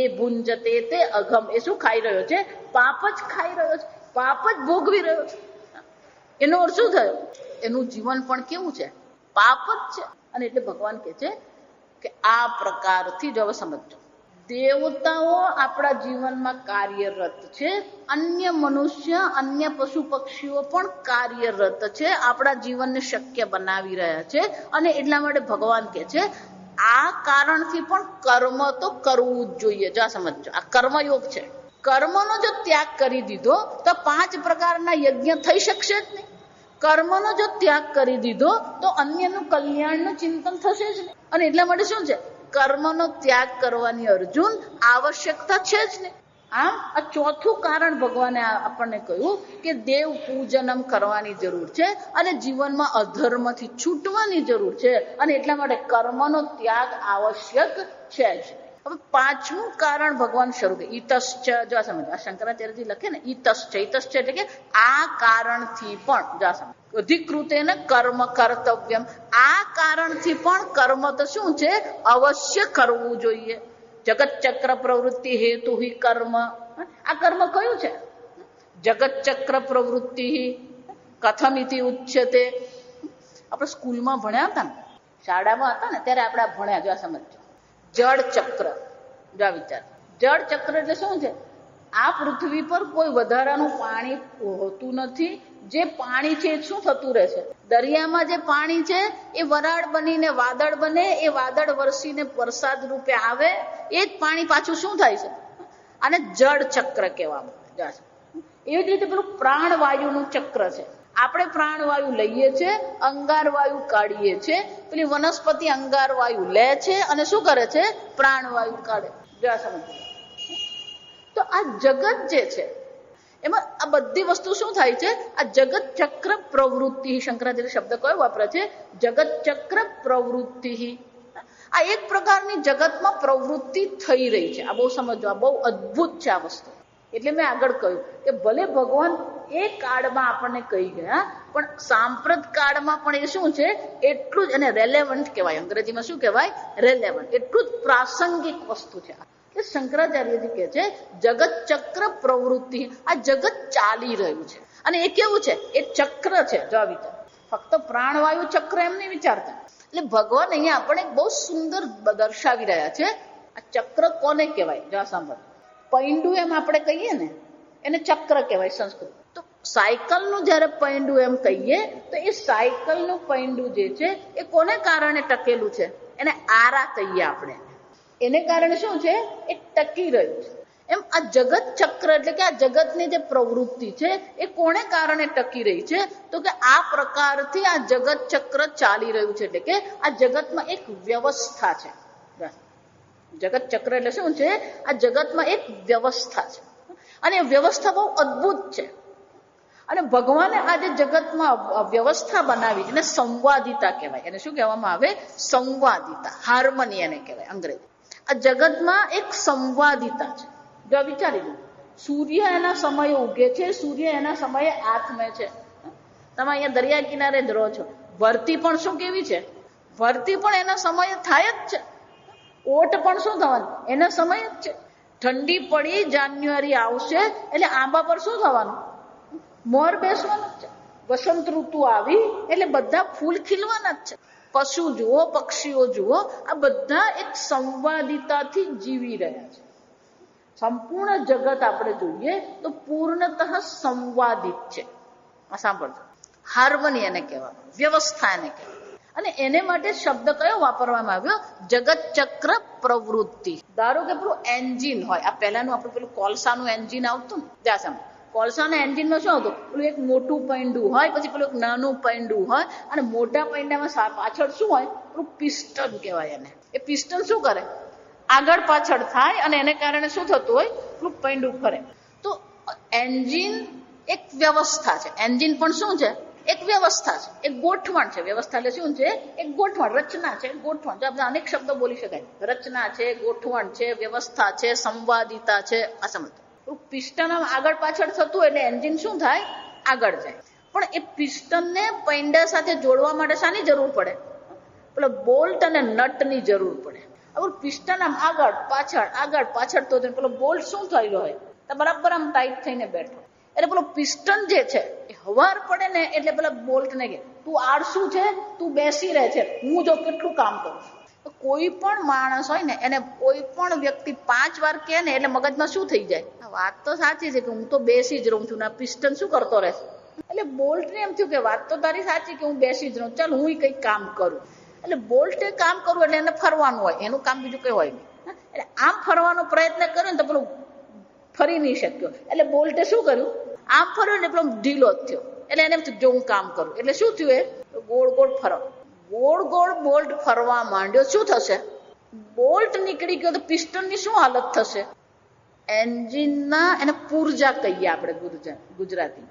Speaker 1: એ ભુંજતે તે અઘમ. એ શું ખાઈ રહ્યો છે? પાપ જ ખાઈ રહ્યો છે. પાપ જ ભોગવી રહ્યો છે. એનો અર્થ શું થયો? એનું જીવન પણ કેવું છે? પાપ જ છે. અને એટલે ભગવાન કહે છે કે આ પ્રકારથી જો સમજો, દેવતાઓ આપણા જીવનમાં કાર્યરત છે, અન્ય મનુષ્ય, અન્ય પશુ પક્ષીઓ પણ કાર્યરત છે, આપણા જીવનને શક્ય બનાવી રહ્યા છે. અને એટલા માટે ભગવાન કહે છે આ કારણથી પણ કર્મ તો કરવું જ જોઈએ. જો સમજો, આ કર્મયોગ છે. કર્મનો જો ત્યાગ કરી દીધો તો 5 પ્રકારના યજ્ઞ થઈ શકશે જ નહીં. કર્મનો જો ત્યાગ કરી દીધો તો અન્યનું કલ્યાણનું ચિંતન થશે જ નહીં. અને એટલા માટે શું છે? કર્મનો ત્યાગ કરવાની અર્જુન આવશ્યકતા છે જ નહીં. આમ આ ચોથું કારણ ભગવાને આપણને કહ્યું કે દેવ પૂજનમ કરવાની જરૂર છે અને જીવનમાં અધર્મથી છૂટવાની જરૂર છે. અને એટલા માટે કર્મનો ત્યાગ આવશ્યક છે જ. હવે 5મું કારણ ભગવાન શરૂ કરે. ઈતશ્ચ. જો આ સમજ, આ શંકરાચાર્યજી લખે ને ઈતશ્ચ. ઈતશ્ચ એટલે કે આ કારણથી પણ. જો આ સમજ, અધિકૃતેન કર્મ કર્તવ્યમ. આ કારણથી પણ કર્મ તો શું છે? અવશ્ય કરવું જોઈએ. જગત ચક્ર પ્રવૃત્તિ હેતુ હિ કર્મ. આ કર્મ કયું છે? જગત ચક્ર પ્રવૃત્તિ કથમિતિ ઉચ્યતે. આપણે સ્કૂલમાં ભણ્યા હતા ને, શાળામાં હતા ને ત્યારે આપણે ભણ્યા. જો આ સમજો, જળ ચક્ર. જો આ વિચાર, જળ ચક્ર એટલે શું છે? આ પૃથ્વી પર કોઈ વધારાનું પાણી હોતું નથી. જે પાણી છે એ શું થતું રહે છે? દરિયામાં જે પાણી છે એ વરાળ બનીને વાદળ બને, એ વાદળ વરસીને વરસાદ રૂપે આવે, એ જ પાણી પાછું શું થાય છે? આને જળ ચક્ર કહેવામાં આવે. એવી જ રીતે પેલું પ્રાણવાયુનું ચક્ર છે. આપણે પ્રાણવાયુ લઈએ છીએ, અંગારવાયુ કાઢીએ છીએ. પેલી વનસ્પતિ અંગારવાયુ લે છે અને શું કરે છે? પ્રાણવાયુ કાઢે. જો સમજો, તો આ જગત જે છે એમાં આ બધી વસ્તુ શું થાય છે? આ જગત ચક્ર પ્રવૃત્તિ. શંકરાચાર્ય શબ્દ કયો વાપરે છે? જગત ચક્ર પ્રવૃત્તિ. આ એક પ્રકારની જગતમાં પ્રવૃત્તિ થઈ રહી છે. આ બહુ સમજવા, બહુ અદભુત છે આ વસ્તુ. એટલે મેં આગળ કહ્યું કે ભલે ભગવાન એ કાળમાં આપણને કહી ગયા, પણ સાંપ્રત કાળમાં પણ એ શું છે? એટલું જ, અને રેલેવન્ટ કહેવાય. અંગ્રેજીમાં શું કહેવાય? રેલેવન્ટ. એટલું જ પ્રાસંગિક વસ્તુ છે. કે શંકરાચાર્યજી કહે છે જગત ચક્ર પ્રવૃત્તિ. આ જગત ચાલી રહ્યું છે અને એ કેવું છે? એ ચક્ર છે. જો આ વિચાર, ફક્ત પ્રાણવાયુ ચક્ર એમ નહીં વિચારતા. એટલે ભગવાન અહીંયા આપણે બહુ સુંદર દર્શાવી રહ્યા છે. આ ચક્ર કોને કહેવાય? જો સાંભળ, પૈંડું એમ આપણે કહીએ ને, એને ચક્ર કહેવાય સંસ્કૃત. તો સાયકલનું જયારે પૈંડું એમ કહીએ તો એ સાયકલનું પૈંડું જે છે એ કોને કારણે ટકેલું છે? એને આરા કહીએ આપણે. એને કારણે શું છે? એ ટકી રહ્યું છે. એમ આ જગત ચક્ર એટલે કે આ જગતની જે પ્રવૃત્તિ છે એ કોને કારણે ટકી રહી છે? તો કે આ પ્રકારથી આ જગત ચક્ર ચાલી રહ્યું છે. એટલે કે આ જગતમાં એક વ્યવસ્થા છે. જગત ચક્ર એટલે શું છે? આ જગતમાં એક વ્યવસ્થા છે અને એ વ્યવસ્થા બહુ અદ્ભુત છે. અને ભગવાને આ જે જગતમાં વ્યવસ્થા બનાવી એને સંવાદિતા કહેવાય. એને શું કહેવામાં આવે? સંવાદિતા, હાર્મની એને કહેવાય અંગ્રેજી. આ જગતમાં એક સંવાદિતા છે. જો વિચારી લો, સૂર્ય એના સમયે ઉગે છે, સૂર્ય એના સમયે આથમે છે. તમે અહીંયા દરિયા કિનારે જ રહો છો, ભરતી પણ શું કેવી છે? ભરતી પણ એના સમયે થાય જ છે. ઓટ પણ શું થવાનું? એના સમય જ છે. ઠંડી પડી, જાન્યુઆરી આવશે એટલે આંબા પર શું થવાનું? મોર બેસવાનું જ છે. વસંત ઋતુ આવી એટલે બધા ફૂલ ખીલવાના જ છે. પશુ જુઓ, પક્ષીઓ જુઓ, આ બધા એક સંવાદિતાથી જીવી રહ્યા છે. સંપૂર્ણ જગત આપણે જોઈએ તો પૂર્ણતઃ સંવાદિત છે. આ સાંભળજો, હાર્મની એને કહેવાય, વ્યવસ્થા એને કહેવાય. અને એને માટે શબ્દ કયો વાપરવામાં આવ્યો? જગત ચક્ર પ્રવૃત્તિ. ધારો કે પેલું એન્જિન હોય, આ પહેલાનું આપણું પેલું કોલસાનું એન્જિન આવતું ને, ત્યાં સામે કોલસાના એન્જિનમાં શું હતું? પેલું એક મોટું પૈંડું હોય, પછી પેલું એક નાનું પૈંડું હોય, અને મોટા પૈંડામાં પાછળ શું હોય? પેલું પિસ્ટન કહેવાય એને. એ પિસ્ટન શું કરે? આગળ પાછળ થાય અને એને કારણે શું થતું હોય? પેલું પૈંડું ફરે. તો એન્જિન એક વ્યવસ્થા છે. એન્જિન પણ શું છે? એક વ્યવસ્થા છે, એક ગોઠવણ છે. વ્યવસ્થા એટલે શું છે? એક ગોઠવણ, રચના છે, ગોઠવણ. જો આપણે અનેક શબ્દો બોલી શકાય. રચના છે, ગોઠવણ છે, વ્યવસ્થા છે, સંવાદિતા છે. આ સમજ. પિસ્ટન આગળ પાછળ થતું એટલે એન્જિન શું થાય? આગળ જાય. પણ એ પિસ્ટનને પૈંડા સાથે જોડવા માટે શાની જરૂર પડે? પેલો બોલ્ટ અને નટની જરૂર પડે. હવે પિસ્ટન આમ આગળ પાછળ તો પેલો બોલ્ટ શું થયેલો હોય? તો બરાબર આમ ટાઈટ થઈને બેઠો. એટલે પેલો પિસ્ટન જે છે એ હવાર પડે ને એટલે પેલા બોલ્ટ ને કે તું આળસુ છે, તું બેસી રહે છે, હું જો કેટલું કામ કરું છું. કોઈ પણ માણસ હોય ને એને કોઈ પણ વ્યક્તિ 5 વાર કહે ને એટલે મગજમાં શું થઈ જાય? વાત તો સાચી છે કે હું તો બેસી જ રહું છું ને પિસ્ટન શું કરતો રહેશે? એટલે બોલ્ટ ને એમ થયું કે વાત તો તારી સાચી કે હું બેસી જ રહું, ચાલ હું કંઈક કામ કરું. એટલે બોલ્ટે કામ કરવું એટલે એને ફરવાનું હોય, એનું કામ બીજું કઈ હોય નહીં. એટલે આમ ફરવાનો પ્રયત્ન કર્યો ને તો પેલું ફરી નહીં શક્યો. એટલે બોલ્ટે શું કર્યું? આમ ફર્યો ને પેલો ઢીલો જ થયો. એટલે એને એમ થયું જો હું કામ કરું. એટલે શું થયું? એ ગોળ ગોળ ફરવા, ગોળ ગોળ બોલ્ટ ફરવા માંડ્યો. શું થશે? બોલ્ટ નીકળી ગયો તો પિસ્ટનની શું હાલત થશે? એન્જિનના, એને પૂર્જા કહીએ આપણે ગુજરાતી.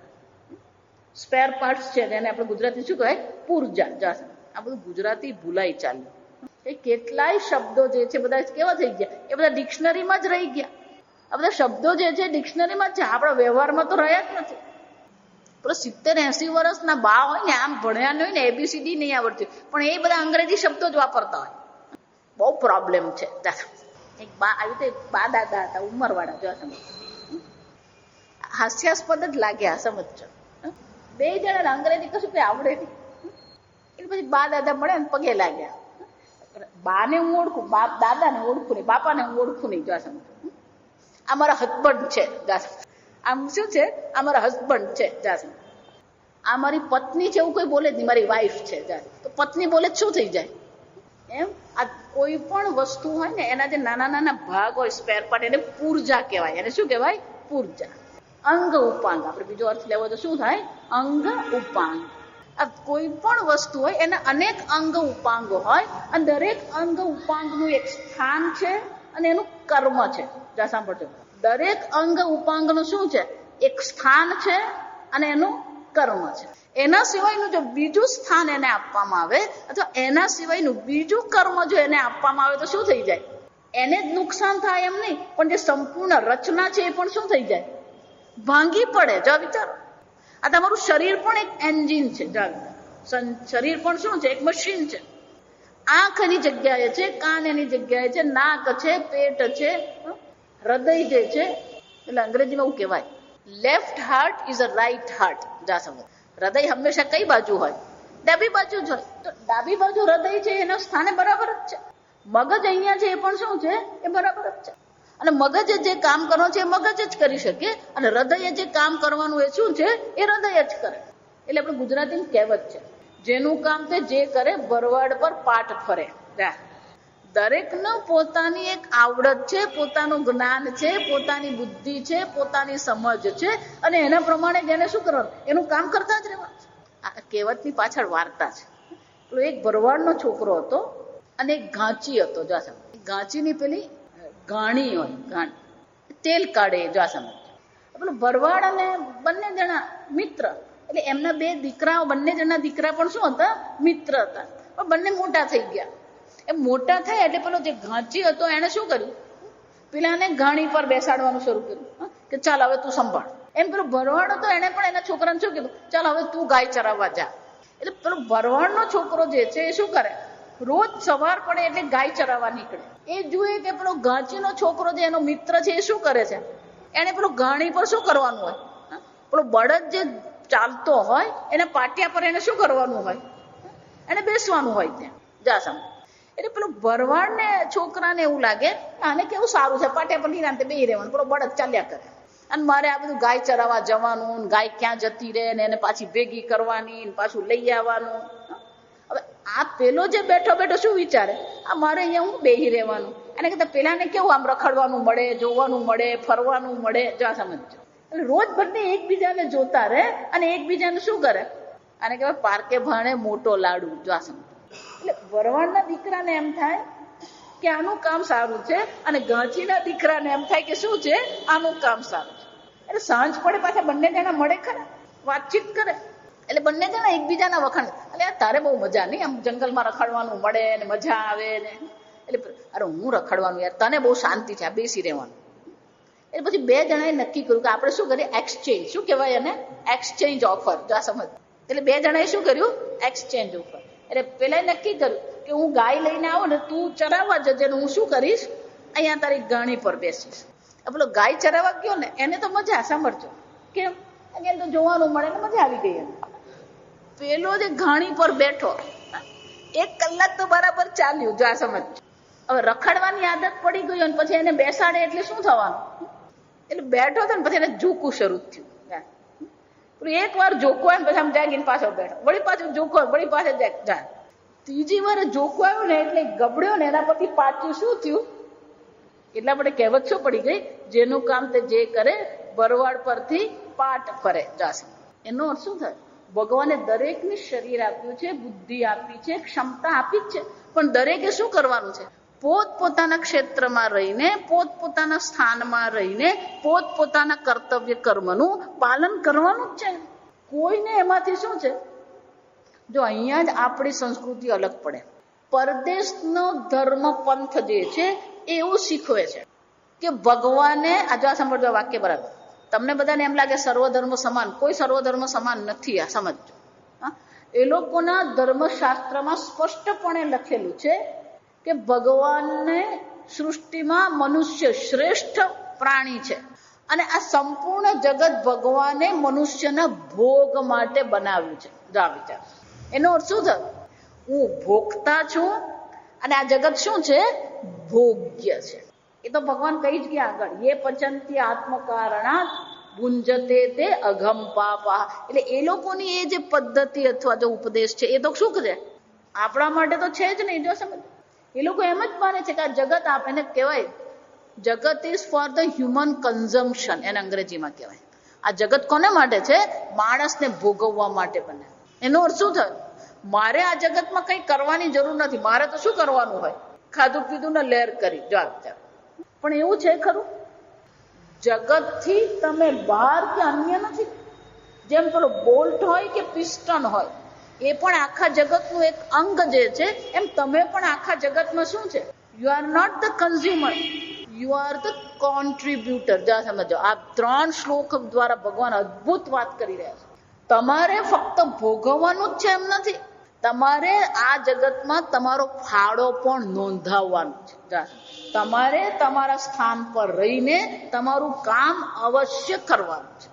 Speaker 1: સ્પેર પાર્ટ્સ છે એને આપણે ગુજરાતી શું કહેવાય? પૂર્જા. આ બધું ગુજરાતી ભૂલાઈ ચાલ્યું. એ કેટલાય શબ્દો જે છે બધા કેવા થઈ ગયા? એ બધા ડિક્શનરીમાં જ રહી ગયા. આ બધા શબ્દો જે છે ડિક્શનરીમાં છે, આપણા વ્યવહારમાં તો રહ્યા જ નથી. પેલો 70-80 વર્ષના બા હોય ને, આમ ભણ્યા નહીં હોય ને, ABCD નહીં આવડતી, પણ એ બધા અંગ્રેજી શબ્દો જ વાપરતા હોય. બહુ પ્રોબ્લેમ છે. એક બા આવી તો બા દાદા હતા ઉંમરવાળા, જો સમજ હાસ્યાસ્પદ જ લાગ્યા. સમજો, 2 જણા અંગ્રેજી કશું કઈ આવડે નહીં. એટલે પછી બા દાદા મળે ને પગે લાગ્યા. બાને હું ઓળખું, બાપ દાદાને ઓળખું નહીં, બાપાને હું ઓળખું નહીં. જો સમજો, આ મારા હસબન્ડ છે. આમ શું છે? આ મારા હસબન્ડ છે. આ મારી પત્ની છે એવું કોઈ બોલે જ નહીં, મારી વાઈફ છે. તો પત્ની બોલે શું થઈ જાય? એમ આ કોઈ પણ વસ્તુ હોય ને એના જે નાના નાના ભાગ હોય, સ્પેર પાર્ટ, એને પૂર્જા કહેવાય. એને શું કહેવાય? પૂર્જા. અંગ ઉપાંગ, આપણે બીજો અર્થ લેવો તો શું થાય? અંગ ઉપાંગ. આ કોઈ પણ વસ્તુ હોય એના અનેક અંગ ઉપાંગો હોય અને દરેક અંગ ઉપાંગનું એક સ્થાન છે અને એનું કર્મ છે. જા સાંભળજો, દરેક અંગ ઉપાંગનું શું છે? એક સ્થાન છે અને એનું કર્મ છે. એના સિવાયનું જો બીજું સ્થાન એને આપવામાં આવે અથવા એના સિવાયનું બીજું કર્મ જો એને આપવામાં આવે તો શું થઈ જાય? એને જ નુકસાન થાય એમ નહીં, પણ જે સંપૂર્ણ રચના છે એ પણ શું થઈ જાય? ભાંગી પડે. જો વિચારો, આ તમારું શરીર પણ એક એન્જિન છે. શરીર પણ શું છે? એક મશીન છે. આંખ એની જગ્યાએ છે, કાન એની જગ્યાએ છે, નાક છે, પેટ છે, હૃદય જે છે, એટલે અંગ્રેજીમાં એવું કહેવાય left heart is a right heart. જા સમજ, હૃદય હંમેશા કઈ બાજુ હોય? ડાબી બાજુ જ હોય. તો ડાબી બાજુ હૃદય છે એના સ્થાને બરાબર જ છે. મગજ અહીંયા છે એ પણ શું છે? એ બરાબર જ છે. અને મગજે જે કામ કરવાનું છે એ મગજ જ કરી શકે અને હૃદયે જે કામ કરવાનું એ શું છે? એ હૃદય જ કરે. એટલે આપણે ગુજરાતીમાં કહેવત છે, જેનું કામ તે જે કરે ભરવાડ પર પાટ ફરે. દરેકનો પોતાની એક આવડત છે, પોતાનું જ્ઞાન છે, પોતાની બુદ્ધિ છે, પોતાની સમજ છે, અને એના પ્રમાણે જેને શું કરવાનું એનું કામ કરતા જ રહેવાનું. આ કહેવતની પાછળ વાર્તા છે. પેલો એક ભરવાડનો છોકરો હતો અને એક ઘાંચી હતો. જો સમજ, ઘાંચીની પેલી ઘાણી હોય, ઘાણી તેલ કાઢે. જો સમજ, પેલો ભરવાડ અને બંને જણા મિત્ર, એટલે એમના બે દીકરાઓ, બંને જણા દીકરા પણ શું હતા, મિત્ર હતા. પણ બંને મોટા થઈ ગયા. એ મોટા થયા એટલે પેલો જે ઘાંચી હતો એને શું કર્યું, પેલાને ઘાણી પર બેસાડવાનું શરૂ કર્યું કે ચાલ હવે તું સંભાળ. એમ પેલો ભરવાડ હતો એને પણ એના છોકરાને શું કીધું, ચાલ હવે તું ગાય ચરાવવા જા. એટલે પેલો ભરવાડનો છોકરો જે છે એ શું કરે, રોજ સવાર પડે એટલે ગાય ચરાવવા નીકળે. એ જુએ કે પેલો ઘાંચીનો છોકરો જે એનો મિત્ર છે એ શું કરે છે, એને પેલો ઘાણી પર શું કરવાનું હોય, પેલો બળદ જે ચાલતો હોય એને પાટિયા પર એને શું કરવાનું હોય, એને બેસવાનું હોય ત્યાં. જા સમજ. એટલે પેલું ભરવાડને છોકરાને એવું લાગે આને કેવું સારું છે, પાટિયા પર નિરાંતે બેહી રહેવાનું, પેલો બળદ ચાલ્યા કરે, અને મારે આ બધું ગાય ચરાવવા જવાનું, ગાય ક્યાં જતી રહે ને એને પાછી ભેગી કરવાની, પાછું લઈ આવવાનું. હવે આ પેલો જે બેઠો બેઠો શું વિચારે, આ મારે અહીંયા હું બેહી રહેવાનું, એને કરતા પેલાને કેવું આમ રખડવાનું મળે, જોવાનું મળે, ફરવાનું મળે. જા સમજો. એટલે રોજ બંને એકબીજાને જોતા રહે અને એકબીજાને શું કરે, આને કહેવાય પારકે ભાણે મોટો લાડુ. જા સમજો. એટલે ભરવાડના દીકરાને એમ થાય કે આનું કામ સારું છે, અને ઘાંચીના દીકરાને એમ થાય કે શું છે, આનું કામ સારું છે. એટલે સાંજ પડે પાછા બંને જણા મળે ખરા, વાતચીત કરે. એટલે બંને જણા એકબીજાના વખાણ, એટલે તારે બહુ મજા નહીં, આમ જંગલમાં રખડવાનું મળે ને મજા આવે ને. એટલે અરે હું રખડવાનું યાર, તને બહુ શાંતિ છે, આ બેસી રહેવાનું. એટલે પછી બે જણાએ નક્કી કર્યું કે આપણે શું કરીએ, એક્સચેન્જ, શું કહેવાય એને, એક્સચેન્જ ઓફર. જો આ સમજ. એટલે બે જણાએ શું કર્યું, એક્સચેન્જ ઓફર. એટલે પેલા નક્કી કર્યું કે હું ગાય લઈને આવું ને તું ચરાવવા જજે, હું શું કરીશ, અહીંયા તારી ગાણી પર બેસીશ. પેલો ગાય ચરાવવા ગયો ને એને તો મજા, સાંભળજો કેમ, એને તો જોવાનું મળે ને મજા આવી ગઈ એને. પેલો જે ઘાણી પર બેઠો 1 કલાક તો બરાબર ચાલ્યું. જો આ સમજ. હવે રખડવાની આદત પડી ગઈ અને પછી એને બેસાડે એટલે શું થવાનું, એટલે બેઠો હતો ને પછી એને ઝૂકવું શરૂ થયું. એક વાર જોકો આવ્યો પછી આમ જાગીને પાછો બેઠો, વળી પાછું જોકો, વળી પાછો જાય. ત્રીજી વાર જોકો આવ્યો ને એટલે ગબડ્યો ને એના પરથી પાછું શું થયું, એટલા માટે કહેવત શું પડી ગઈ, જેનું કામ તે જે કરે ભરવાડ પરથી પાટ ફરે. જાશે. એનો અર્થ શું થાય, ભગવાને દરેકને શરીર આપ્યું છે, બુદ્ધિ આપી છે, ક્ષમતા આપી જ છે, પણ દરેકે શું કરવાનું છે, પોતપોતાના ક્ષેત્રમાં રહીને, પોતપોતાના સ્થાનમાં રહીને, પોતપોતાના કર્તવ્ય કર્મનું પાલન કરવાનું જ છે. કોઈને એમાંથી શું છે, જો અહીંયા જ આપણી સંસ્કૃતિ અલગ પડે. પરદેશનો ધર્મ પંથ જે છે એવું શીખવે છે કે ભગવાને, આ જો આ સાંભળજો વાક્ય બરાબર, તમને બધાને એમ લાગે સર્વધર્મ સમાન, કોઈ સર્વધર્મ સમાન નથી. આ સમજજો. એ લોકોના ધર્મશાસ્ત્રમાં સ્પષ્ટપણે લખેલું છે કે ભગવાનને સૃષ્ટિમાં મનુષ્ય શ્રેષ્ઠ પ્રાણી છે, અને આ સંપૂર્ણ જગત ભગવાને મનુષ્યના ભોગ માટે બનાવ્યું છે. જો આ વિચાર, એનો અર્થ શું થયો, હું ભોગતા છું અને આ જગત શું છે, ભોગ્ય છે. એ તો ભગવાન કહી જ ગયા આગળ, યે પચંતી આત્મકારણાત ભુંજતે તે અઘમ પાપા. એટલે એ લોકોની એ જે પદ્ધતિ અથવા જો ઉપદેશ છે એ તો શું છે, આપણા માટે તો છે જ નહીં. જો સમજ, એ લોકો એમ જ માને છે કે આ જગત, એને કહેવાય જગત is for the human consumption, એને અંગ્રેજીમાં કહેવાય. આ જગત કોને માટે છે, માણસને ભોગવવા માટે બને. એનો અર્થ શું થયો, મારે આ જગતમાં કંઈ કરવાની જરૂર નથી, મારે તો શું કરવાનું હોય, ખાધું પીધું ને લહેર કરી. જો વિચાર. પણ એવું છે ખરું, જગતથી તમે બહાર કે અન્ય નથી. જેમ પેલો બોલ્ટ હોય કે પિસ્ટન હોય, એ પણ આખા જગતનું એક અંગ જે છે, એમ તમે પણ આખા જગતમાં શું છે, you are not the consumer, you are the contributor. જા સમજો. આ 3 શ્લોક દ્વારા ભગવાન અદ્ભુત વાત કરી રહ્યા છે. તમારે ફક્ત ભોગવવાનું જ છે એમ નથી, તમારે આ જગતમાં તમારો ફાળો પણ નોંધાવવાનો છે. તમારે તમારા સ્થાન પર રહીને તમારું કામ અવશ્ય કરવાનું છે.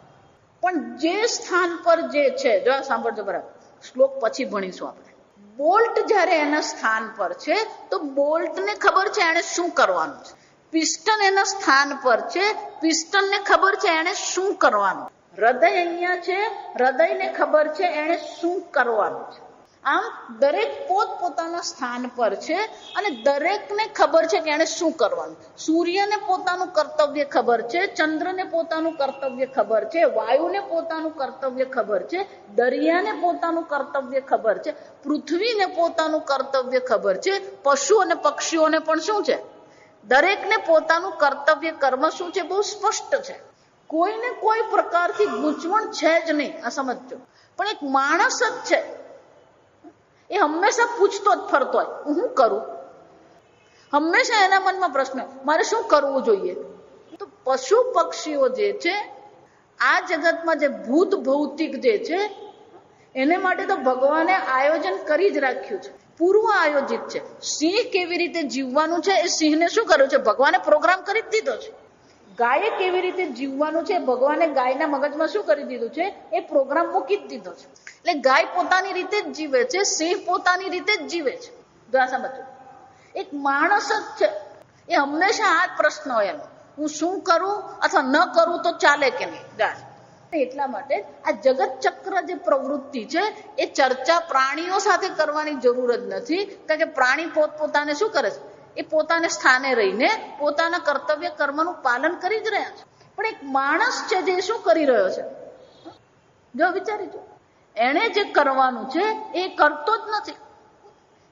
Speaker 1: પણ જે સ્થાન પર જે છે, જો સાંભળજો બરાબર, શ્લોક પછી ભણીશું આપણે. બોલ્ટ જ્યારે એના સ્થાન પર છે તો બોલ્ટને ખબર છે એને શું કરવાનું છે. પિસ્ટન એના સ્થાન પર છે, પિસ્ટનને ખબર છે એને શું કરવાનું. હૃદય અહીંયા છે, હૃદયને ખબર છે એને શું કરવાનું છે. આમ દરેક પોતપોતાના સ્થાન પર છે અને દરેકને ખબર છે કે એને શું કરવાનું. સૂર્યને પોતાનું કર્તવ્ય ખબર છે, ચંદ્રને પોતાનું કર્તવ્ય ખબર છે, વાયુને પોતાનું કર્તવ્ય ખબર છે, દરિયાને પોતાનું કર્તવ્ય ખબર છે, પૃથ્વીને પોતાનું કર્તવ્ય ખબર છે, પશુ અને પક્ષીઓને પણ શું છે, દરેકને પોતાનું કર્તવ્ય કર્મ શું છે બહુ સ્પષ્ટ છે. કોઈને કોઈ પ્રકારથી ગૂંચવણ છે જ નહીં. આ સમજો. પણ એક માણસ જ છે, એ હંમેશા પૂછતો જ ફરતો હોય હું શું કરું. હંમેશા એના મનમાં પ્રશ્ન મારે શું કરવું જોઈએ. તો પશુ પક્ષીઓ જે છે આ જગતમાં જે ભૂત ભૌતિક જે છે એને માટે તો ભગવાને આયોજન કરી જ રાખ્યું છે, પૂર્વ આયોજિત છે. સિંહ કેવી રીતે જીવવાનું છે એ સિંહને શું કર્યું છે, ભગવાને પ્રોગ્રામ કરી જ દીધો છે. ગાયે કેવી રીતે જીવવાનું છે ભગવાને ગાયના મગજમાં શું કરી દીધું છે, એ પ્રોગ્રામ મૂકી જ દીધો છે. એટલે ગાય પોતાની રીતે જ જીવે છે, સિંહ પોતાની રીતે જ જીવે છે. સમજો. એક માણસ જ છે, એ હંમેશા આ જ પ્રશ્ન હોય એનો, હું શું કરું અથવા ન કરું તો ચાલે કે નહીં. એટલા માટે આ જગત ચક્ર જે પ્રવૃત્તિ છે એ ચર્ચા પ્રાણીઓ સાથે કરવાની જરૂર જ નથી, કારણ કે પ્રાણી પોતપોતાને શું કરે છે, એ પોતાને સ્થાને રહીને પોતાના કર્તવ્ય કર્મનું પાલન કરી જ રહ્યા છે. પણ એક માણસ છે જે શું કરી રહ્યો છે, જો વિચારી જો, એને જે કરવાનું છે એ કરતો જ નથી,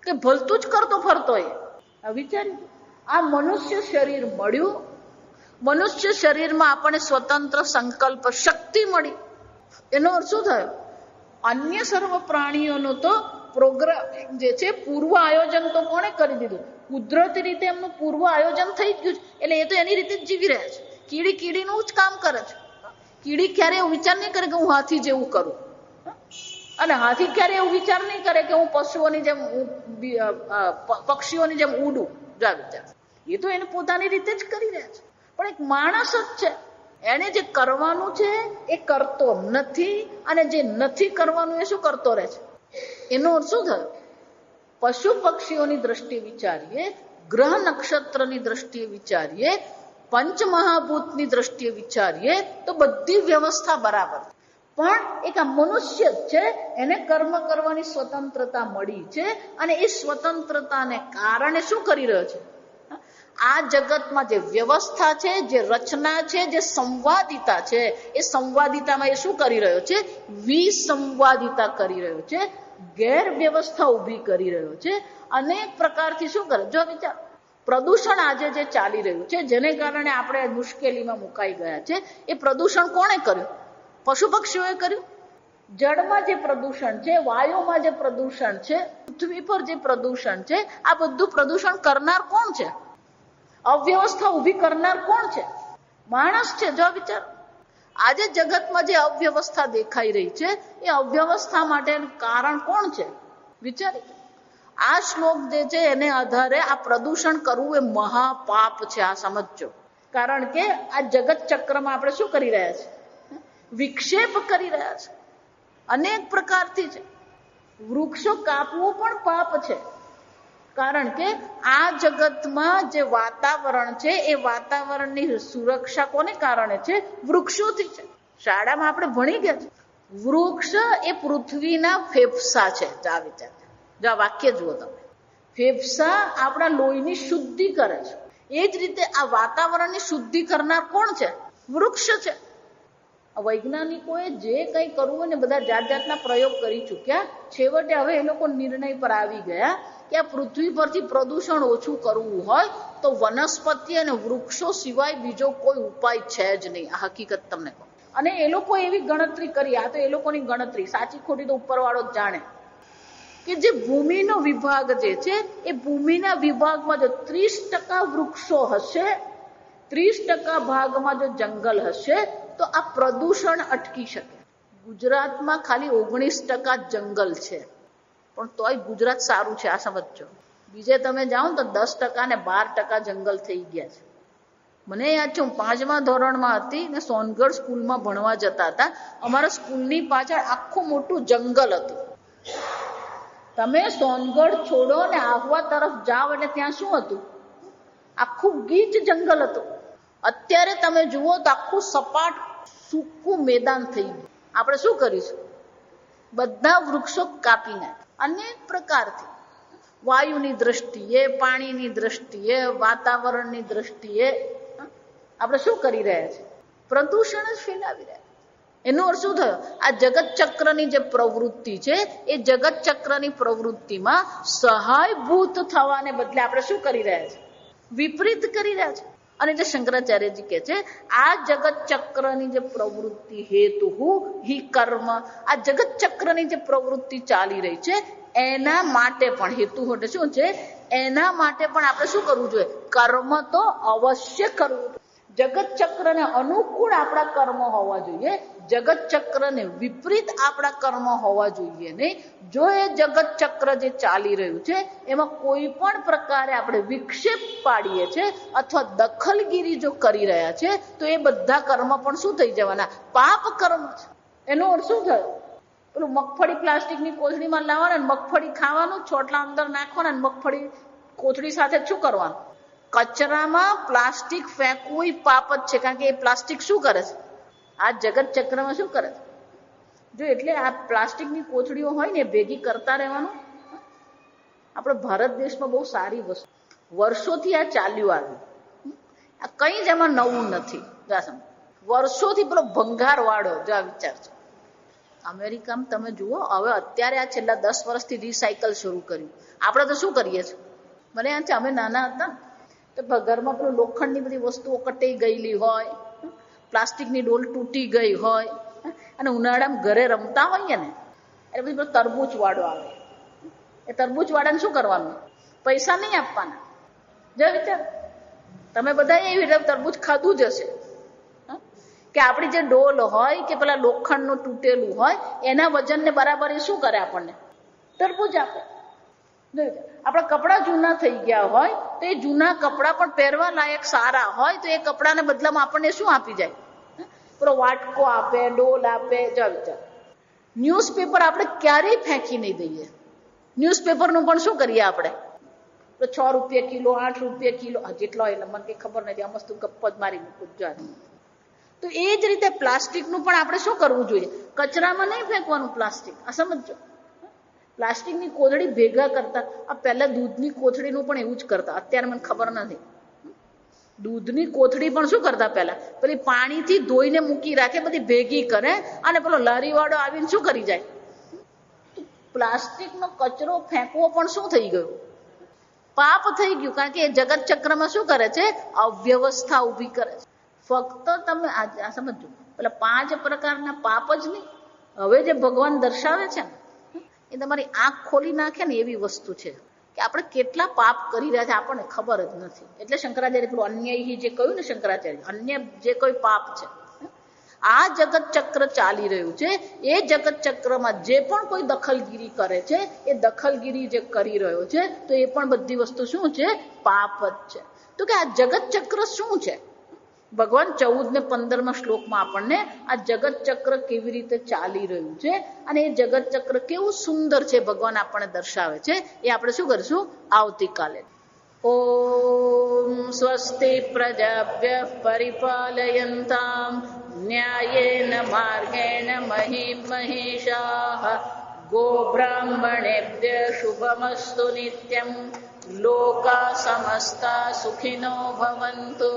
Speaker 1: કે ભલતું જ કરતો ફરતો એ. વિચારી આ મનુષ્ય શરીર મળ્યું, મનુષ્ય શરીરમાં આપણને સ્વતંત્ર સંકલ્પ શક્તિ મળી. એનો અર્થ શું થયો, અન્ય સર્વ પ્રાણીઓનો તો પ્રોગ્રામ જે છે પૂર્વ આયોજન તો કોણે કરી દીધું, કુદરતી રીતે એમનું પૂર્વ આયોજન થઈ ગયું છે. એટલે એ તો એની રીતે જ જીવી રહ્યા છે. કીડી કીડીનું જ કામ કરે છે. કીડી ક્યારે એવું વિચાર નહીં કરે કે હું હાથી જેવું કરું, અને હાથી ક્યારે એવું વિચાર નહીં કરે કે હું પશુઓની જેમ પક્ષીઓની જેમ ઉડું. એ તો એને પોતાની રીતે જ કરી રહ્યા છે. પણ એક માણસ જ છે, એને જે કરવાનું છે એ કરતો નથી, અને જે નથી કરવાનું એ શું કરતો રહે છે. એનો અર્થ શું થયો, પશુ પક્ષીઓની દ્રષ્ટિએ વિચારીએ, ગ્રહ નક્ષત્રની દ્રષ્ટિએ વિચારીએ, પંચમહાભૂતની દ્રષ્ટિએ વિચારીએ તો બધી વ્યવસ્થા બરાબર. પણ એક આ મનુષ્ય જ છે, એને કર્મ કરવાની સ્વતંત્રતા મળી છે, અને એ સ્વતંત્રતાને કારણે શું કરી રહ્યો છે, આ જગતમાં જે વ્યવસ્થા છે, જે રચના છે, જે સંવાદિતા છે, એ સંવાદિતામાં એ શું કરી રહ્યો છે, વિસંવાદિતા કરી રહ્યો છે, ગેરવ્યવસ્થા ઊભી કરી રહ્યો છે. અનેક પ્રકારથી શું કરે, જો વિચાર, પ્રદૂષણ આજે જે ચાલી રહ્યું છે, જેને કારણે આપણે મુશ્કેલીમાં મુકાઈ ગયા છે, એ પ્રદૂષણ કોણે કર્યું, પશુ પક્ષીઓએ કર્યું. જળમાં જે પ્રદૂષણ છે, વાયુમાં જે પ્રદૂષણ છે, પૃથ્વી પર જે પ્રદૂષણ છે, આ બધું પ્રદૂષણ કરનાર કોણ છે, અવ્યવસ્થા ઊભી કરનાર કોણ છે, માણસ છે. જો વિચાર, આજે જગતમાં જે અવ્યવસ્થા દેખાઈ રહી છે એ અવ્યવસ્થા માટેનું કારણ કોણ છે, વિચારી. આ શ્લોક જે છે એને આધારે આ પ્રદૂષણ કરવું એ મહાપાપ છે. આ સમજો. કારણ કે આ જગત ચક્રમાં આપણે શું કરી રહ્યા છે, વિક્ષેપ કરી રહ્યા છે, અનેક પ્રકારથી છે. વૃક્ષો કાપવું પણ પાપ છે, કારણ કે આ જગતમાં જે વાતાવરણ છે એ વાતાવરણની સુરક્ષા કોને કારણે છે, વૃક્ષોથી છે. શાળામાં આપણે ભણી ગયા છે, વૃક્ષ એ પૃથ્વીના ફેફસા છે. જા વિચાર, જા વાક્ય જુઓ તમે, ફેફસા આપણા લોહીની શુદ્ધિ કરે છે. એ જ રીતે આ વાતાવરણની શુદ્ધિ કરનાર કોણ છે, વૃક્ષ છે. વૈજ્ઞાનિકોએ જે કંઈ કરવું હોય ને બધા જાત જાતના પ્રયોગ કરી ચૂક્યા. છેવટે હવે એ લોકો નિર્ણય પર આવી ગયા કે આ પૃથ્વી પરથી પ્રદૂષણ ઓછું કરવું હોય તો વનસ્પતિ અને વૃક્ષો સિવાય બીજો કોઈ ઉપાય છે જ નહીં. આ હકીકત તમને કહું. અને એ લોકો એવી ગણતરી કરી, આ તો એ લોકોની ગણતરી, સાચી ખોટી તો ઉપરવાળો જ જાણે, કે જે ભૂમિનો વિભાગ જે છે એ ભૂમિના વિભાગમાં જો 30% વૃક્ષો હશે, 30% ભાગમાં જો જંગલ હશે તો આ પ્રદૂષણ અટકી શકે. ગુજરાતમાં ખાલી 19% જંગલ છે, પણ તોય ગુજરાત સારું છે. આ સમજો. બીજે તમે જાઓ તો 10% ને 12% જંગલ થઈ ગયા છે. મને યાદ છે, હું 5મા ધોરણમાં હતી ને સોનગઢ સ્કૂલમાં ભણવા જતા હતા. અમારા સ્કૂલની પાછળ આખું મોટું જંગલ હતું. તમે સોનગઢ છોડો ને આહવા તરફ જાઓ એટલે ત્યાં શું હતું, આખું ગીચ જંગલ હતું. અત્યારે તમે જુઓ તો આખું સપાટ સૂકું મેદાન થઈ ગયું. આપણે શું કરીશું, બધા વૃક્ષો કાપી નાખ્યા. અનેક પ્રકારથી, વાયુની દ્રષ્ટિએ, પાણીની દ્રષ્ટિએ, વાતાવરણની દ્રષ્ટિએ આપણે શું કરી રહ્યા છીએ? પ્રદૂષણ જ ફેલાવી રહ્યા. એનો અર્થ શું થયો? આ જગત ચક્રની જે પ્રવૃત્તિ છે એ જગત ચક્રની પ્રવૃત્તિમાં સહાયભૂત થવાને બદલે આપણે શું કરી રહ્યા છીએ? વિપરીત કરી રહ્યા છે. અને એટલે શંકરાચાર્યજી કહે છે આ જગત ચક્રની જે પ્રવૃત્તિ હેતુ હિ કર્મ, આ જગત ચક્રની જે પ્રવૃત્તિ ચાલી રહી છે એના માટે પણ હેતુ એટલે શું છે? એના માટે પણ આપણે શું કરવું જોઈએ? કર્મ તો અવશ્ય કરવું જોઈએ. જગત ચક્રને અનુકૂળ આપણા કર્મ હોવા જોઈએ, જગત ચક્રને વિપરીત આપણા કર્મ હોવા જોઈએ નહીં. જો એ જગત ચક્ર જે ચાલી રહ્યું છે એમાં કોઈ પણ પ્રકારે આપણે વિક્ષેપ પાડીએ છીએ અથવા દખલગીરી જો કરી રહ્યા છે તો એ બધા કર્મ પણ શું થઈ જવાના? પાપ કર્મ છે. એનો અર્થ શું થયો? પેલું મગફળી પ્લાસ્ટિકની કોથળીમાં લાવવાના, મગફળી ખાવાનું, છોટલા અંદર નાખવાના, મગફળી કોથળી સાથે શું કરવાનું? કચરામાં પ્લાસ્ટિક ફેંકવું પાપ જ છે, કારણ કે એ પ્લાસ્ટિક શું કરે છે? આ જગત ચક્રમાં શું કરે છે? જો એટલે આ પ્લાસ્ટિકની કોથળીઓ હોય ને ભેગી કરતા રહેવાનું. આપણે ભારત દેશમાં બહુ સારી વસ્તુ, વર્ષોથી આ ચાલ્યું આવ્યું, આ કઈ જ એમાં નવું નથી. વર્ષોથી પેલો ભંગાર વાળો જો આ વિચાર છે. અમેરિકામાં તમે જુઓ, હવે અત્યારે આ છેલ્લા 10 વર્ષથી રિસાયકલ શરૂ કર્યું. આપણે તો શું કરીએ છીએ? મને યાદ છે અમે નાના હતા તો ઘરમાં પેલું લોખંડની બધી વસ્તુઓ કટાઈ ગયેલી હોય, પ્લાસ્ટિકની ડોલ તૂટી ગઈ હોય, અને ઉનાળામાં ઘરે રમતા હોઈએ ને એટલે પછી પેલો તરબૂચ વાળો આવે. એ તરબૂચ વાળાને શું કરવાનું? પૈસા નહીં આપવાના. જો વિચાર, તમે બધા એવી રીતે તરબૂચ ખાધું જ હશે કે આપણી જે ડોલ હોય કે પેલા લોખંડનું તૂટેલું હોય એના વજનને બરાબર એ શું કરે? આપણને તરબૂચ આપે. આપણા કપડાં જૂના થઈ ગયા હોય તો એ જૂના કપડાં પણ પહેરવા લાયક સારા હોય તો એ કપડાને બદલામાં આપણને શું આપી જાય? પેલો વાટકો આપે, ડોલ આપે. જો વિચાર, ન્યૂઝપેપર આપણે ક્યારેય ફેંકી નહીં દઈએ. ન્યૂઝપેપરનું પણ શું કરીએ આપણે? તો 6 રૂપિયા કિલો, 8 રૂપિયા કિલો, જેટલો એટલે મને કંઈ ખબર નથી, આ મસ્ત ગપ્પ જ મારી મૂકું જાય. તો એ જ રીતે પ્લાસ્ટિકનું પણ આપણે શું કરવું જોઈએ? કચરામાં નહીં ફેંકવાનું પ્લાસ્ટિક. આ સમજો, પ્લાસ્ટિકની કોથળી ભેગા કરતા. આ પહેલા દૂધની કોથળીનું પણ એવું જ કરતા, અત્યારે મને ખબર નથી. દૂધની કોથળી પણ શું કરતા? પહેલા પેલી પાણીથી ધોઈને મૂકી રાખે, બધી ભેગી કરે, અને પેલો લારીવાળો આવીને શું કરી જાય? પ્લાસ્ટિકનો કચરો ફેંકવો પણ શું થઈ ગયું? પાપ થઈ ગયું. કારણ કે એ જગત ચક્રમાં શું કરે છે? અવ્યવસ્થા ઊભી કરે છે. ફક્ત તમે આ સમજો, પેલા 5 પ્રકારના પાપ જ નહીં, હવે જે ભગવાન દર્શાવે છે ને એ તમારી આંખ ખોલી નાખે ને એવી વસ્તુ છે કે આપણે કેટલા પાપ કરી રહ્યા છે આપણને ખબર જ નથી. એટલે શંકરાચાર્ય પેલું અન્યાયી જે કહ્યું ને, શંકરાચાર્ય અન્ય જે કોઈ પાપ છે, આ જગત ચક્ર ચાલી રહ્યું છે એ જગત ચક્રમાં જે પણ કોઈ દખલગીરી કરે છે એ દખલગીરી જે કરી રહ્યો છે તો એ પણ બધી વસ્તુ શું છે? પાપ જ છે. તો કે આ જગત ચક્ર શું છે? ભગવાન 14 ને 15 શ્લોકમાં આપણને આ જગત ચક્ર કેવી રીતે ચાલી રહ્યું છે અને એ જગત ચક્ર કેવું સુંદર છે ભગવાન આપણને દર્શાવે છે. એ આપણે શું કરીશું? આવતીકાલે. ઓમ સ્વસ્તિ પ્રજાભ્ય પરિપાલયન્તામ ન્યાયેન માર્ગેણ મહિમ મહિષાઃ ગોબ્રાહ્મણેભ્ય શુભમસ્તુ નિત્યં લોકા સમસ્તા સુખિનો ભવન્તુ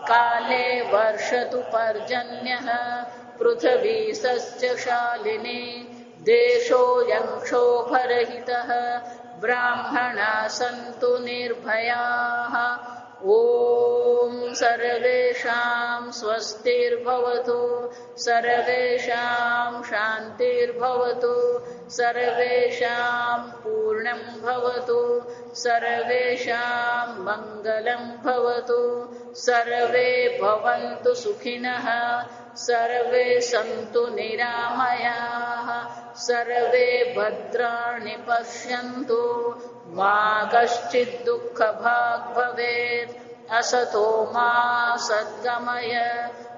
Speaker 1: કાલે વર્ષતુ પર્જન્યઃ પૃથ્વી સસ્યશાલિની દેશોऽયં ક્ષોભરહિતઃ બ્રાહ્મણા સંતુ નિર્ભયાઃ. ઓમ સર્વેષાં સ્વસ્તિર્ભવતુ, સર્વેષાં શાંતિર્ભવતુ, સર્વેષાં પૂર્ણં ભવતુ, સર્વેષાં મંગલં ભવતુ, સર્વે ભવન્તુ સુખિનઃ, સર્વે સંતુ નિરામયાઃ, સર્વે ભદ્રાણિ પશ્યન્તુ મા કશ્ચિદ દુઃખભાગ ભવેत्. અસતો મા સદ્ગમય,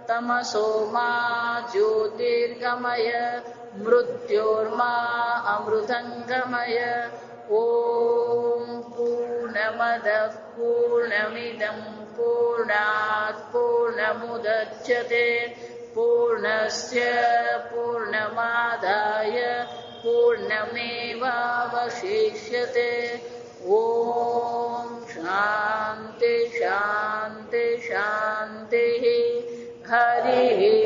Speaker 1: તમસો મા જ્યોતિર્ગમય, મૃત્યોર્મા અમૃતંગમય. ઓમ પૂર્ણમદઃ પૂર્ણમિદં પૂર્ણાત પૂર્ણમુદચ્યતે પૂર્ણસ્ય પૂર્ણમાદાય पूर्णमेवावशिष्यते। ॐ शान्ति शान्ति शान्तिः। हरिः